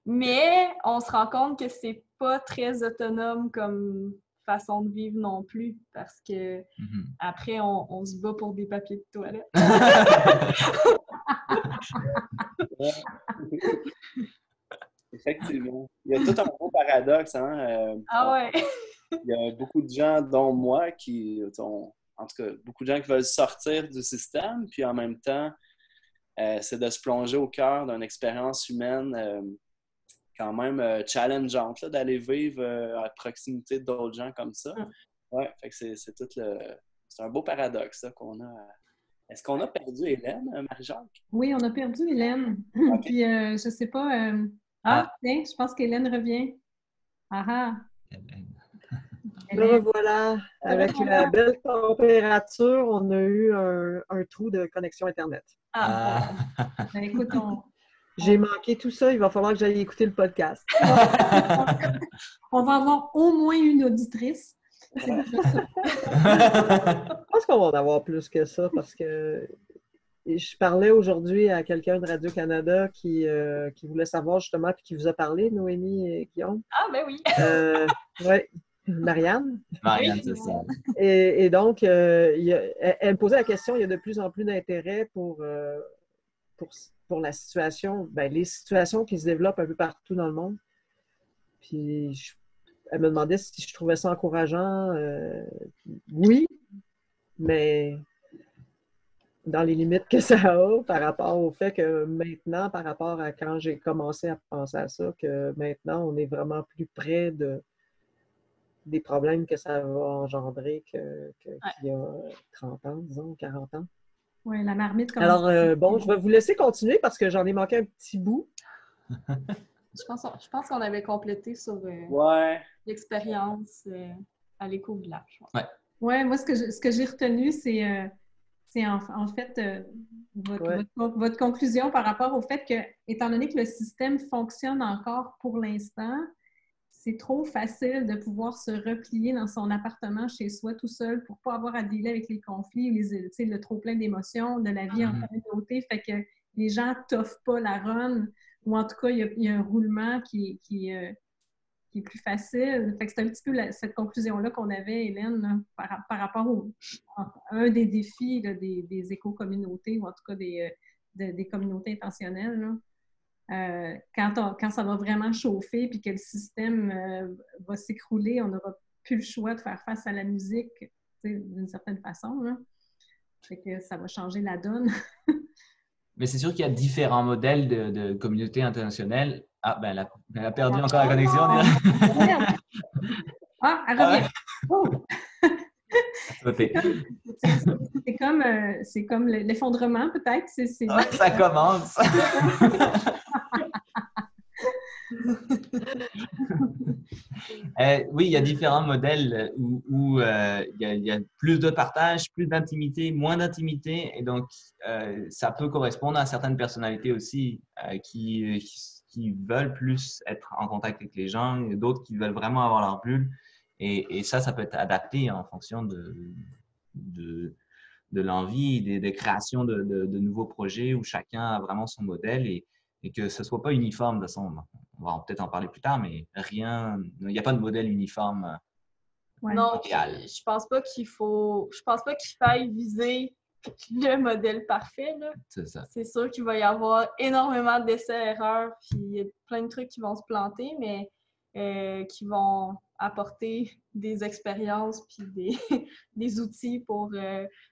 Mais on se rend compte que c'est pas très autonome comme façon de vivre non plus, parce que après, on se bat pour des papiers de toilette. Effectivement. Il y a tout un gros paradoxe. Ouais. Il y a beaucoup de gens, dont moi, qui ont, en tout cas, beaucoup de gens qui veulent sortir du système, puis en même temps, c'est de se plonger au cœur d'une expérience humaine quand même challengeante, là, d'aller vivre à proximité d'autres gens comme ça. Ouais, fait que c'est tout c'est un beau paradoxe ça, qu'on a. Est-ce qu'on a perdu Hélène, Marie-Jacques? Oui, on a perdu Hélène. Okay. Puis, je sais pas... tiens, je pense qu'Hélène revient. Le revoilà. Avec la belle température, on a eu un trou de connexion Internet. Écoute, j'ai manqué tout ça, il va falloir que j'aille écouter le podcast. On va avoir au moins une auditrice. C'est déjà ça. Je pense qu'on va en avoir plus que ça parce que je parlais aujourd'hui à quelqu'un de Radio-Canada qui voulait savoir justement, puis qui vous a parlé, Noémie et Guillaume. Ah, ben oui! Oui, Marianne. Marianne, c'est ça. Et donc, elle me posait la question, il y a de plus en plus d'intérêt pour pour la situation, ben, les situations qui se développent un peu partout dans le monde. Puis elle me demandait si je trouvais ça encourageant. Oui, mais dans les limites que ça a par rapport au fait que maintenant, par rapport à quand j'ai commencé à penser à ça, que maintenant, on est vraiment plus près des problèmes que ça va engendrer qu'il y a 30 ans, disons, 40 ans. Oui, la marmite comme Alors, bon, je vais vous laisser continuer parce que j'en ai manqué un petit bout. Je pense qu'on avait complété sur l'expérience à l'éco-village. Ouais, moi, ce que j'ai retenu, c'est en fait votre conclusion par rapport au fait que, étant donné que le système fonctionne encore pour l'instant, c'est trop facile de pouvoir se replier dans son appartement chez soi tout seul pour ne pas avoir à dealer avec les conflits, le trop-plein d'émotions, de la vie en communauté. Fait que les gens t'offrent pas la run, ou en tout cas, il y a un roulement qui est plus facile. Fait que c'est un petit peu cette conclusion-là qu'on avait, Hélène, là, par rapport à un des défis là, des éco-communautés, ou en tout cas des communautés intentionnelles. Là. Quand ça va vraiment chauffer puis que le système va s'écrouler, on n'aura plus le choix de faire face à la musique d'une certaine façon. Là. Fait que ça va changer la donne. Mais c'est sûr qu'il y a différents modèles de communautés internationales. Ah, ben, elle a perdu encore la connexion. Ah, elle revient. Oh! C'est comme l'effondrement, peut-être. Ouais, ça commence. Oui, il y a différents modèles où il y a plus de partage, plus d'intimité, moins d'intimité. Et donc, ça peut correspondre à certaines personnalités aussi qui veulent plus être en contact avec les gens, et d'autres qui veulent vraiment avoir leur bulle. Et ça peut être adapté en fonction de l'envie, des créations de nouveaux projets où chacun a vraiment son modèle et que ce ne soit pas uniforme. De toute façon, on va peut-être en parler plus tard, mais il n'y a pas de modèle uniforme. Non, je pense pas qu'il faille viser le modèle parfait. Là. C'est ça. C'est sûr qu'il va y avoir énormément d'essais-erreurs, puis il y a plein de trucs qui vont se planter, mais qui vont apporter des expériences puis des outils pour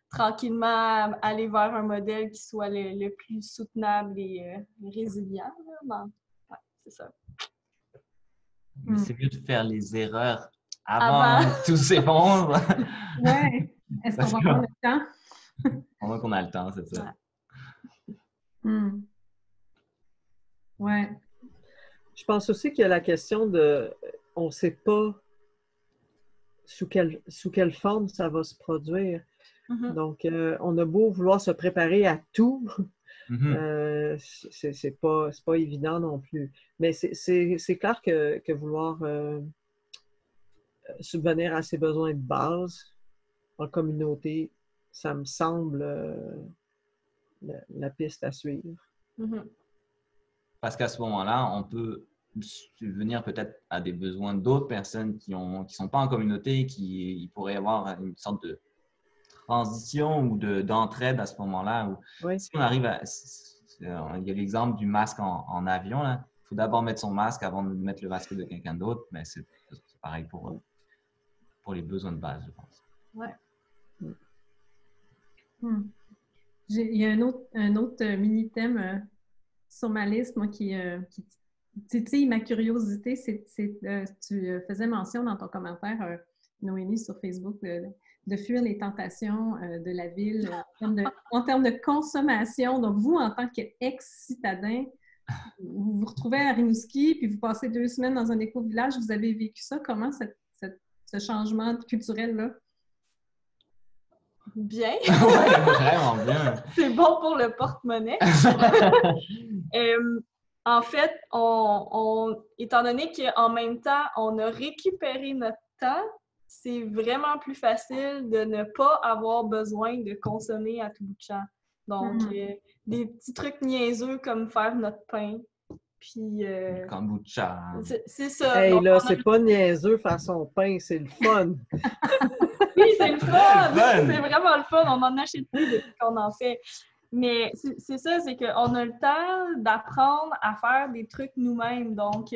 tranquillement aller vers un modèle qui soit le plus soutenable et résilient. Ouais, c'est ça. Mais c'est mieux de faire les erreurs avant que tout s'effondre. Oui. Est-ce qu'on va avoir le temps? Pendant qu'on a le temps, c'est ça. Ouais. Je pense aussi qu'il y a la question de... On ne sait pas sous quelle forme ça va se produire. Mm-hmm. Donc, on a beau vouloir se préparer à tout, c'est pas évident non plus. Mais c'est clair que vouloir subvenir à ses besoins de base en communauté, ça me semble la piste à suivre. Mm-hmm. Parce qu'à ce moment-là, on peut subvenir peut-être à des besoins d'autres personnes qui sont pas en communauté, il pourrait y avoir une sorte de transition ou d'entraide à ce moment-là. Oui. Si on arrive il y a l'exemple du masque en avion. Il faut d'abord mettre son masque avant de mettre le masque de quelqu'un d'autre, mais c'est pareil pour les besoins de base, je pense. Ouais. Il y a un autre mini-thème sur ma liste, moi, qui titille ma curiosité. Tu faisais mention dans ton commentaire, Noémie, sur Facebook, de fuir les tentations de la ville en termes de consommation. Donc, vous, en tant qu'ex-citadin, vous vous retrouvez à Rimouski, puis vous passez 2 semaines dans un éco-village. Vous avez vécu ça? Comment, ce changement culturel-là? Bien. Ouais, vraiment bien. C'est bon pour le porte-monnaie. En fait, étant donné qu'en même temps, on a récupéré notre temps, c'est vraiment plus facile de ne pas avoir besoin de consommer à tout bout de champ. Donc, des petits trucs niaiseux comme faire notre pain. Puis, kombucha. C'est ça. Hey, donc, là, c'est pas niaiseux faire son pain, c'est le fun. Oui, c'est le fun! C'est vraiment le fun. On en achète plus depuis qu'on en fait. Mais c'est ça, c'est qu'on a le temps d'apprendre à faire des trucs nous-mêmes. Donc,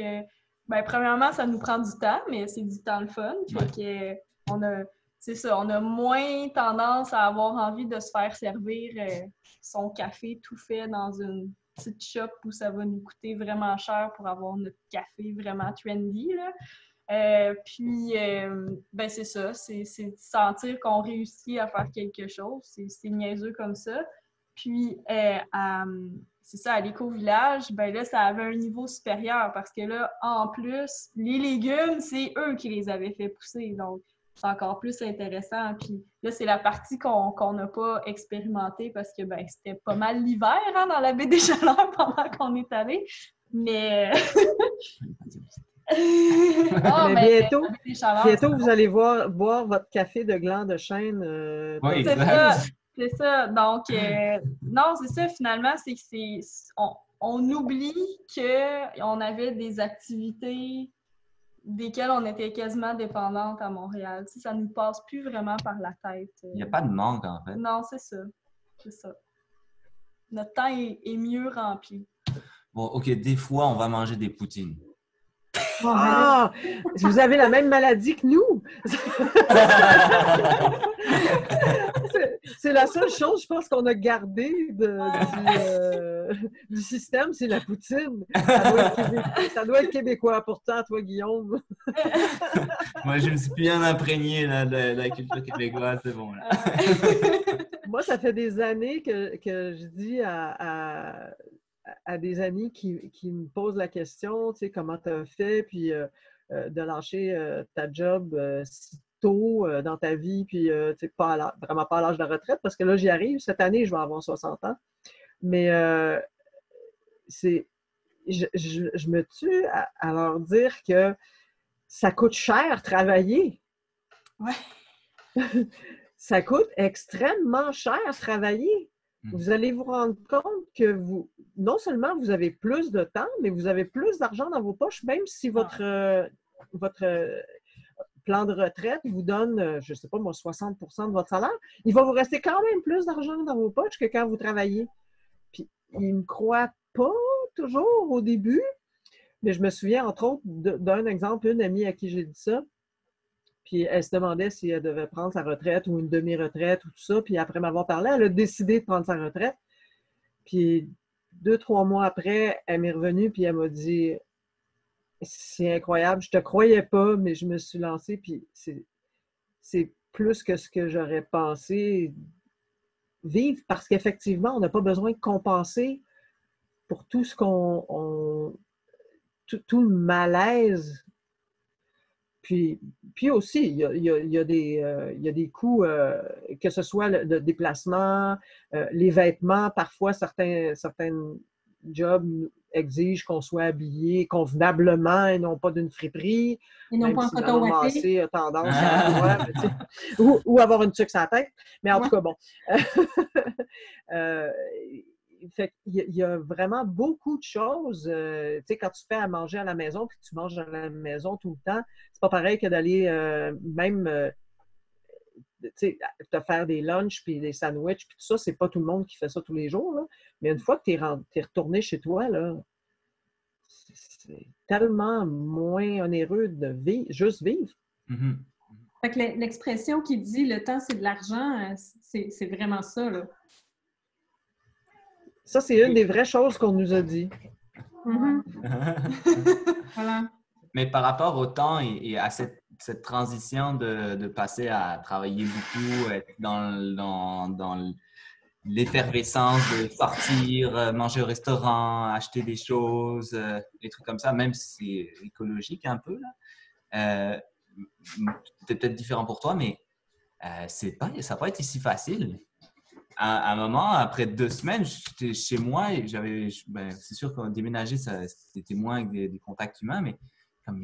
premièrement, ça nous prend du temps, mais c'est du temps le fun. Fait que, c'est ça, on a moins tendance à avoir envie de se faire servir son café tout fait dans une petite shop où ça va nous coûter vraiment cher pour avoir notre café vraiment trendy, là. C'est ça, c'est de sentir qu'on réussit à faire quelque chose. C'est niaiseux comme ça. Puis, c'est ça, à l'éco-village, ben là, ça avait un niveau supérieur parce que là, en plus, les légumes, c'est eux qui les avaient fait pousser. Donc, c'est encore plus intéressant. Puis là, c'est la partie qu'on n'a pas expérimentée parce que c'était pas mal l'hiver dans la baie des Chaleurs pendant qu'on est allé. Mais... Mais bientôt, vous allez boire votre café de gland de chêne. Oui, c'est ça. Donc, non, c'est ça, finalement, c'est que on oublie qu'on avait des activités desquelles on était quasiment dépendante à Montréal. Tu sais, ça ne nous passe plus vraiment par la tête. Il n'y a pas de manque, en fait. Non, c'est ça. C'est ça. Notre temps est mieux rempli. Bon, OK, des fois, on va manger des poutines. Ah! Vous avez la même maladie que nous! C'est la seule chose, je pense, qu'on a gardée du système, c'est la poutine. Ça doit être québécois. Pourtant, toi, Guillaume. Moi, je me suis bien imprégné là, de la culture québécoise, c'est bon. Là. Moi, ça fait des années que je dis à des amis qui me posent la question, tu sais, comment tu as fait, puis de lâcher ta job si tôt dans ta vie, puis tu sais, vraiment pas à l'âge de la retraite, parce que là, j'y arrive. Cette année, je vais avoir 60 ans. Mais je me tue à leur dire que ça coûte cher travailler. Ouais. Ça coûte extrêmement cher travailler. Vous allez vous rendre compte que non seulement vous avez plus de temps, mais vous avez plus d'argent dans vos poches, même si votre plan de retraite vous donne, je ne sais pas moi, 60% de votre salaire, il va vous rester quand même plus d'argent dans vos poches que quand vous travaillez. Puis, ils ne me croient pas toujours au début, mais je me souviens, entre autres, d'un exemple, une amie à qui j'ai dit ça. Puis elle se demandait si elle devait prendre sa retraite ou une demi-retraite ou tout ça. Puis après m'avoir parlé, elle a décidé de prendre sa retraite. Puis 2-3 mois après, elle m'est revenue puis elle m'a dit « C'est incroyable, je te croyais pas, mais je me suis lancée. Puis c'est plus que ce que j'aurais pensé vivre parce qu'effectivement, on n'a pas besoin de compenser pour tout ce tout le malaise. Puis aussi, il y a des coûts, que ce soit le déplacement, les vêtements. Parfois, certains jobs exigent qu'on soit habillé convenablement et non pas d'une friperie. Et non pas en coton ouaté. Tendance à ou avoir une tuque sur la tête. Mais en tout cas, bon. Fait il y a vraiment beaucoup de choses. Tu sais, quand tu fais à manger à la maison puis tu manges à la maison tout le temps, c'est pas pareil que d'aller tu sais, te faire des lunchs puis des sandwichs puis tout ça. C'est pas tout le monde qui fait ça tous les jours, là. Mais une fois que tu es retourné chez toi, là, c'est tellement moins onéreux de juste vivre. Mm-hmm. Fait que l'expression qui dit « le temps, c'est de l'argent », c'est vraiment ça, là. Ça, c'est une des vraies choses qu'on nous a dit. Mm-hmm. Voilà. Mais par rapport au temps et à cette transition de passer à travailler beaucoup, être dans l'effervescence de sortir, manger au restaurant, acheter des choses, des trucs comme ça, même si c'est écologique un peu, là. C'est peut-être différent pour toi, mais ça n'a pas été si facile. À un moment, après 2 semaines, j'étais chez moi et c'est sûr qu'en déménager, c'était moins avec des contacts humains, mais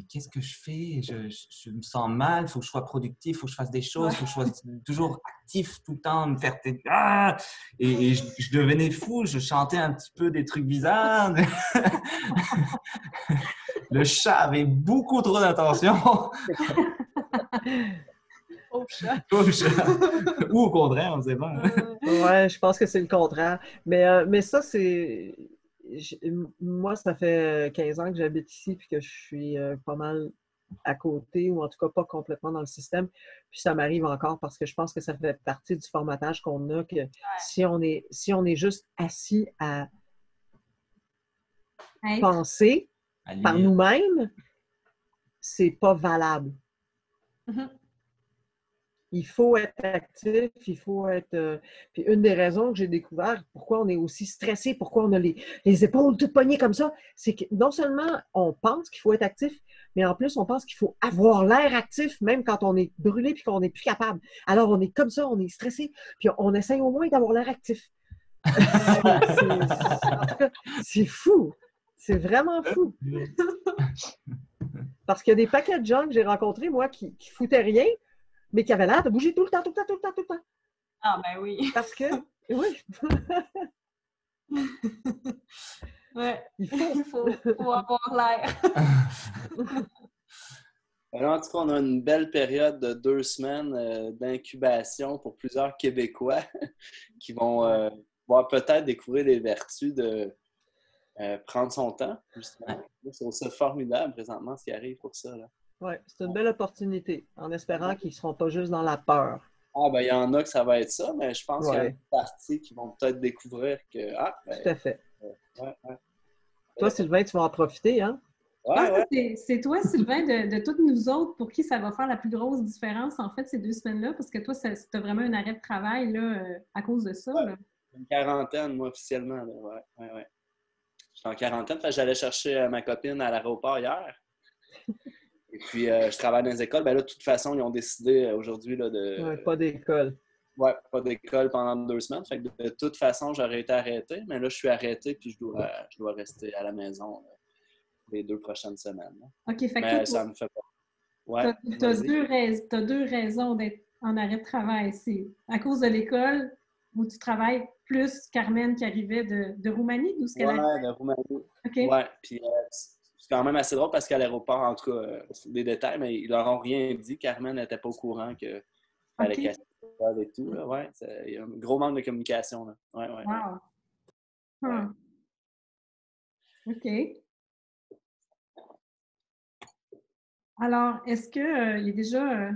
qu'est-ce que je fais? Je me sens mal, il faut que je sois productif, il faut que je fasse des choses, il faut que je sois toujours actif tout le temps, me faire et je devenais fou, je chantais un petit peu des trucs bizarres. Le chat avait beaucoup trop d'attention. Oh, chat. Pauvre chat. Ou au contraire, on ne sait pas. Ouais, je pense que c'est le contraire. Mais ça, c'est... Moi, ça fait 15 ans que j'habite ici puis que je suis pas mal à côté ou en tout cas pas complètement dans le système. Puis ça m'arrive encore parce que je pense que ça fait partie du formatage qu'on a que si on est juste assis à penser par nous-mêmes, c'est pas valable. Mhm. Il faut être actif, il faut être... Puis une des raisons que j'ai découvert, pourquoi on est aussi stressé, pourquoi on a les épaules toutes pognées comme ça, c'est que non seulement on pense qu'il faut être actif, mais en plus on pense qu'il faut avoir l'air actif, même quand on est brûlé puis qu'on n'est plus capable. Alors on est comme ça, on est stressé, puis on essaye au moins d'avoir l'air actif. En tout cas, c'est fou. C'est vraiment fou. Parce qu'il y a des paquets de gens que j'ai rencontrés, moi, qui foutaient rien, mais qui avaient l'air de bouger tout le temps, tout le temps, tout le temps, tout le temps. Ah, ben oui. Parce que, oui. Ouais. Il faut avoir l'air. Alors, en tout cas, on a une belle période de 2 semaines d'incubation pour plusieurs Québécois qui vont peut-être découvrir les vertus de prendre son temps, justement. Je trouve ça formidable présentement ce qui arrive pour ça. Oui, c'est une belle opportunité, en espérant qu'ils ne seront pas juste dans la peur. Ah, ben il y en a que ça va être ça, mais je pense qu'il y a Ouais. une partie qui vont peut-être découvrir que. Tout à fait. Ouais. Toi, Sylvain, tu vas en profiter, hein? Je pense que c'est toi, Sylvain, de toutes nous autres, pour qui ça va faire la plus grosse différence, en fait, ces 2 semaines-là, parce que toi, tu as vraiment un arrêt de travail là, à cause de ça. Là. Une quarantaine, moi, officiellement. Là. Ouais. J'étais en quarantaine, j'allais chercher ma copine à l'aéroport hier. Et puis, je travaille dans les écoles. Ben là, de toute façon, ils ont décidé aujourd'hui là, de... Ouais, pas d'école. Ouais, pas d'école pendant 2 semaines. Fait que de toute façon, j'aurais été arrêté. Mais là, je suis arrêté puis je dois rester à la maison les 2 prochaines semaines. Là. OK, fait mais que ça me fait pas. Ouais, tu as 2 raisons d'être en arrêt de travail. C'est à cause de l'école où tu travailles, plus Carmen qui arrivait de Roumanie, d'où ce qu'elle ouais, de Roumanie. OK. Ouais, puis c'est quand même assez drôle parce qu'à l'aéroport, en tout cas, c'est des détails, mais ils leur ont rien dit. Carmen n'était pas au courant que fallait qu'elle se et tout. Là. Ouais, il y a un gros manque de communication. Là. Ouais. Wow. Ouais. OK. Alors, est-ce que il est déjà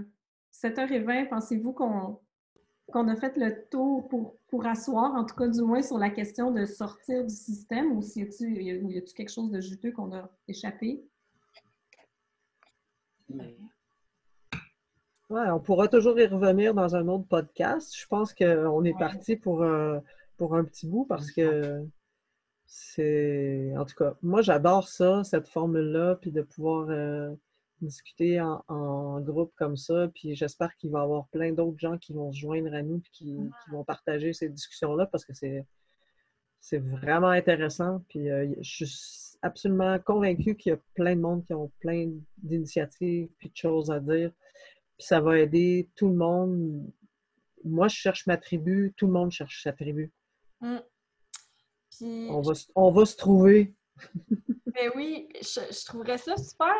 7h20, pensez-vous qu'on a fait le tour pour asseoir, en tout cas du moins sur la question de sortir du système, ou y a-t-il quelque chose de juteux qu'on a échappé? Ouais, on pourra toujours y revenir dans un autre podcast. Je pense qu'on est parti pour un petit bout parce que c'est... En tout cas, moi, j'adore ça, cette formule-là, puis de pouvoir discuter en groupe comme ça. Puis j'espère qu'il va y avoir plein d'autres gens qui vont se joindre à nous et qui vont partager ces discussions-là parce que c'est vraiment intéressant. Puis je suis absolument convaincue qu'il y a plein de monde qui ont plein d'initiatives puis de choses à dire. Puis ça va aider tout le monde. Moi, je cherche ma tribu, tout le monde cherche sa tribu. Puis, on va se trouver. Ben oui, je trouverais ça super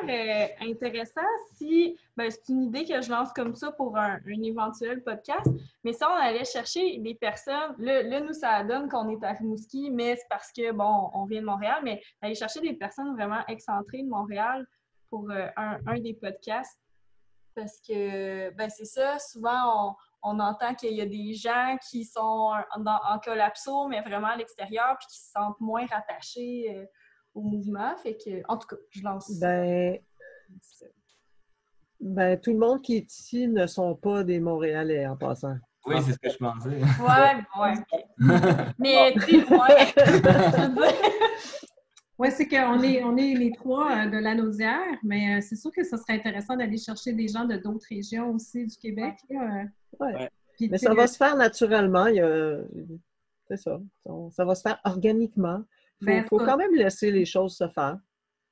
intéressant si, c'est une idée que je lance comme ça pour un éventuel podcast, mais si on allait chercher des personnes, là nous, ça donne qu'on est à Rimouski, mais c'est parce que, on vient de Montréal, mais aller chercher des personnes vraiment excentrées de Montréal pour un des podcasts, parce que, c'est ça, souvent, on entend qu'il y a des gens qui sont en collapso, mais vraiment à l'extérieur, puis qui se sentent moins rattachés au mouvement. Fait que, en tout cas, je lance ça. Tout le monde qui est ici ne sont pas des Montréalais en passant. Oui, c'est ce que je pensais. Ouais, OK. Mais, tu sais, Oui, c'est qu'on est les 3 de la Naudière, mais c'est sûr que ce serait intéressant d'aller chercher des gens de d'autres régions aussi du Québec. Ouais. Puis, mais ça va se faire naturellement. C'est ça. Ça va se faire organiquement. Il faut quand même laisser les choses se faire.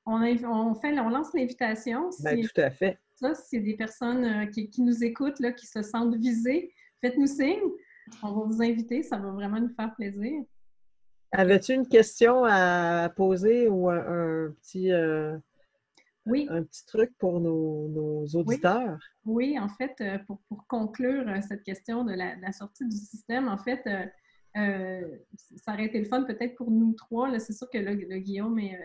On lance l'invitation. Tout à fait. Ça, s'il y a des personnes qui nous écoutent, là, qui se sentent visées, faites-nous signe. On va vous inviter. Ça va vraiment nous faire plaisir. Avais-tu une question à poser ou un petit... Oui. Un petit truc pour nos auditeurs. Oui, en fait, pour conclure cette question de la sortie du système, en fait, ça aurait été le fun peut-être pour nous trois. C'est sûr que là, Guillaume et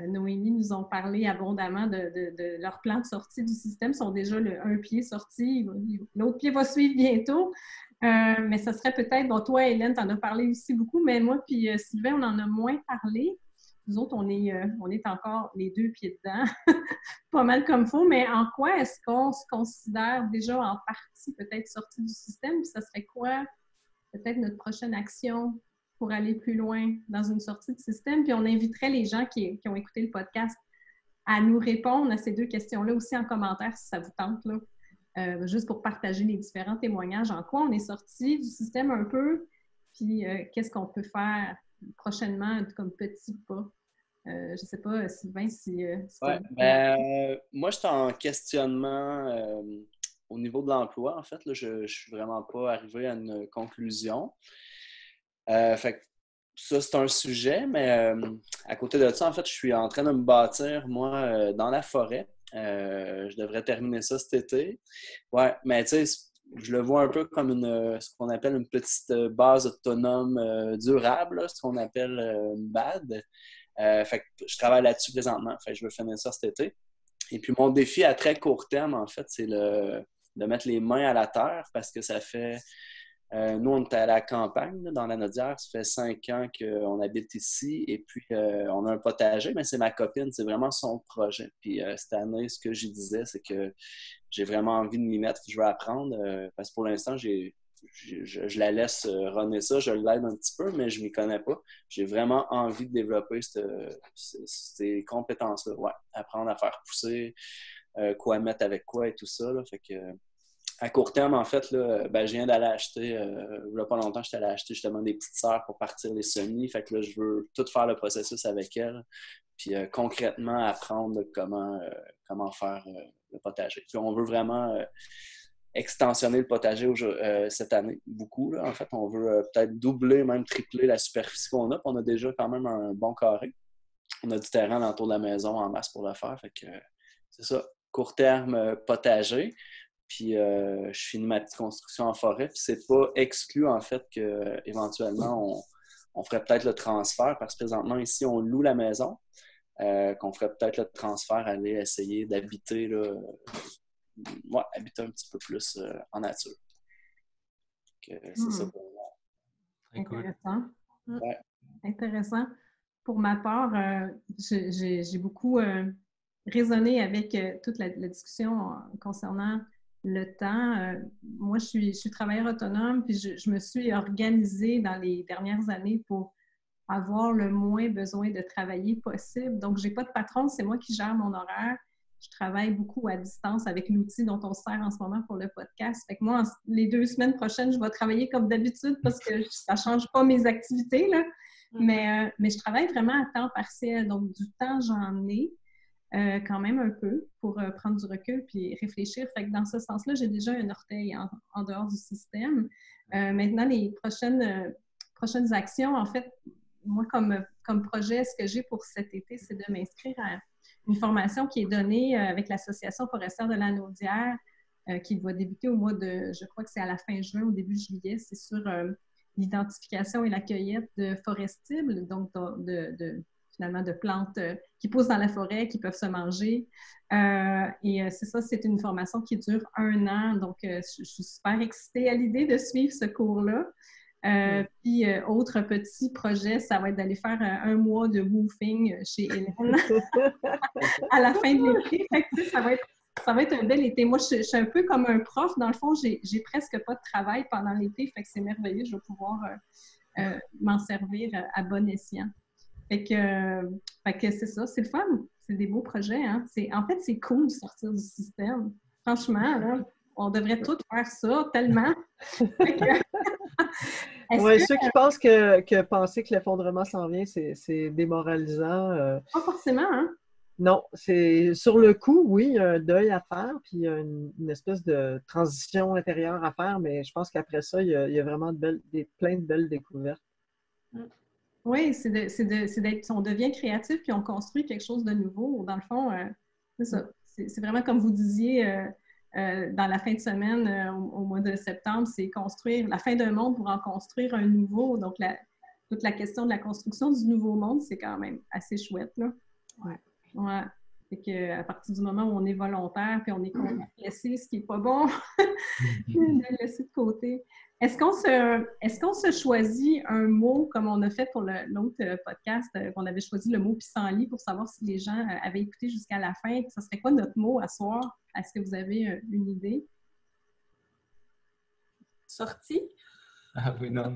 Noémie nous ont parlé abondamment de leur plan de sortie du système. Ils sont déjà un pied sorti, l'autre pied va suivre bientôt. Mais ça serait peut-être, bon, toi, Hélène, tu en as parlé aussi beaucoup, mais moi puis Sylvain, on en a moins parlé. Nous autres, on est encore les deux pieds dedans, pas mal comme il faut, mais en quoi est-ce qu'on se considère déjà en partie peut-être sorti du système? Puis ça serait quoi peut-être notre prochaine action pour aller plus loin dans une sortie de système? Puis on inviterait les gens qui ont écouté le podcast à nous répondre à ces deux questions-là aussi en commentaire si ça vous tente, là. Juste pour partager les différents témoignages. En quoi on est sorti du système un peu, puis qu'est-ce qu'on peut faire prochainement comme petit pas. Je ne sais pas, Sylvain, si moi, je suis en questionnement au niveau de l'emploi. En fait, là, je ne suis vraiment pas arrivé à une conclusion. Fait que ça, c'est un sujet, mais à côté de ça, en fait, je suis en train de me bâtir, moi, dans la forêt. Je devrais terminer ça cet été. Ouais, mais tu sais, je le vois un peu comme ce qu'on appelle une petite base autonome durable, là, ce qu'on appelle une BAD. Fait que je travaille là-dessus présentement. Fait que je veux finir ça cet été. Et puis mon défi à très court terme, en fait, c'est de mettre les mains à la terre parce que ça fait... nous, on est à la campagne, là, dans la Nodière. Ça fait 5 ans qu'on habite ici. Et puis, on a un potager, mais c'est ma copine. C'est vraiment son projet. Puis cette année, ce que je disais, c'est que j'ai vraiment envie de m'y mettre. Je veux apprendre parce que pour l'instant, je la laisse runner ça. Je l'aide un petit peu, mais je ne m'y connais pas. J'ai vraiment envie de développer ces compétences-là. Ouais, apprendre à faire pousser, quoi mettre avec quoi et tout ça. Là. Fait que... à court terme, en fait, là, je viens d'aller acheter, il n'y a pas longtemps, j'étais allé acheter justement des petites serres pour partir les semis. Fait que là, je veux tout faire le processus avec elle. Puis concrètement, apprendre comment faire le potager. Puis on veut vraiment extensionner le potager cette année, beaucoup. Là. En fait, on veut peut-être doubler, même tripler la superficie qu'on a. Puis on a déjà quand même un bon carré. On a du terrain l'entour de la maison en masse pour le faire. Fait que c'est ça, court terme potager. Puis je finis ma petite construction en forêt. Puis c'est pas exclu, en fait, qu'éventuellement, on ferait peut-être le transfert, parce que présentement, ici, on loue la maison, qu'on ferait peut-être le transfert, aller essayer d'habiter, là, habiter un petit peu plus en nature. C'est ça pour moi. Très cool. Intéressant. Ouais. Intéressant. Pour ma part, j'ai beaucoup raisonné avec toute la discussion concernant le temps. Moi, je suis travailleur autonome, puis je me suis organisée dans les dernières années pour avoir le moins besoin de travailler possible. Donc, je n'ai pas de patron, c'est moi qui gère mon horaire. Je travaille beaucoup à distance avec l'outil dont on se sert en ce moment pour le podcast. Fait que moi, les 2 semaines prochaines, je vais travailler comme d'habitude parce que ça ne change pas mes activités, là. Mais je travaille vraiment à temps partiel. Donc, du temps, j'en ai quand même un peu pour prendre du recul puis réfléchir. Fait que dans ce sens-là, j'ai déjà un orteil en dehors du système. Maintenant, les prochaines actions, en fait, moi, comme projet, ce que j'ai pour cet été, c'est de m'inscrire à une formation qui est donnée avec l'Association forestière de la Naudière, qui va débuter au mois de, je crois que c'est à la fin juin, au début juillet. C'est sur l'identification et la cueillette de forestibles, donc finalement de plantes qui poussent dans la forêt, qui peuvent se manger. Et c'est ça, c'est une formation qui dure 1 an. Donc, je suis super excitée à l'idée de suivre ce cours-là. Puis, autre petit projet, ça va être d'aller faire 1 mois de woofing chez Hélène à la fin de l'été. Fait que, ça va être un bel été. Moi, je suis un peu comme un prof. Dans le fond, j'ai presque pas de travail pendant l'été. Fait que c'est merveilleux. Je vais pouvoir m'en servir à bon escient. Fait que c'est ça. C'est le fun. C'est des beaux projets. Hein? En fait, c'est cool de sortir du système. Franchement, là, on devrait tous faire ça tellement. Oui, ceux qui pensent que penser que l'effondrement s'en vient, c'est démoralisant. Pas forcément, hein? Non, c'est sur le coup, oui, il y a un deuil à faire, puis il y a une espèce de transition intérieure à faire, mais je pense qu'après ça, il y a vraiment plein de belles découvertes. Oui, on devient créatif puis on construit quelque chose de nouveau. Dans le fond, C'est ça. C'est vraiment comme vous disiez dans la fin de semaine, au mois de septembre, c'est construire la fin d'un monde pour en construire un nouveau. Donc, toute la question de la construction du nouveau monde, c'est quand même assez chouette, là. Ouais. Ouais. Fait qu'à partir du moment où on est volontaire puis on est content de laisser ce qui n'est pas bon, de le laisser de côté. Est-ce qu'on se choisit un mot comme on a fait pour l'autre podcast, qu'on avait choisi le mot pissenlit pour savoir si les gens avaient écouté jusqu'à la fin? Ça serait quoi notre mot à soir? Est-ce que vous avez une idée? Sortie? Ah oui, non.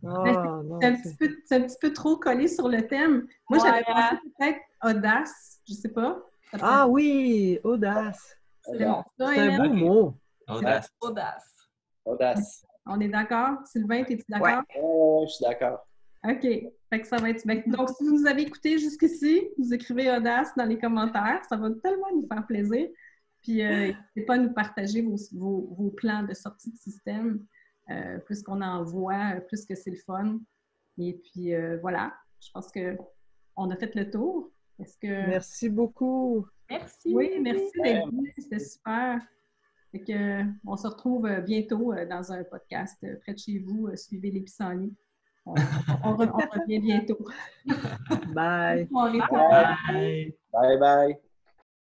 Non, C'est un petit peu trop collé sur le thème. Moi, j'avais pensé peut-être audace, je sais pas. Ah oui, audace. C'est bon. C'est un beau mot. Audace. Audace. Audace. On est d'accord? Sylvain, es-tu d'accord? Ouais, je suis d'accord. OK. Fait que ça va être... Donc, si vous nous avez écouté jusqu'ici, vous écrivez audace dans les commentaires. Ça va tellement nous faire plaisir. Puis, n'hésitez pas à nous partager vos plans de sortie de système. Plus qu'on en voit, plus que c'est le fun. Et puis, voilà. Je pense qu'on a fait le tour. Merci beaucoup. Merci. Oui, merci d'être venu. C'était super. Fait que, on se retrouve bientôt dans un podcast près de chez vous. Suivez les pissenlits. On revient bientôt. Bye. Bonne soirée. Bye. Bye bye.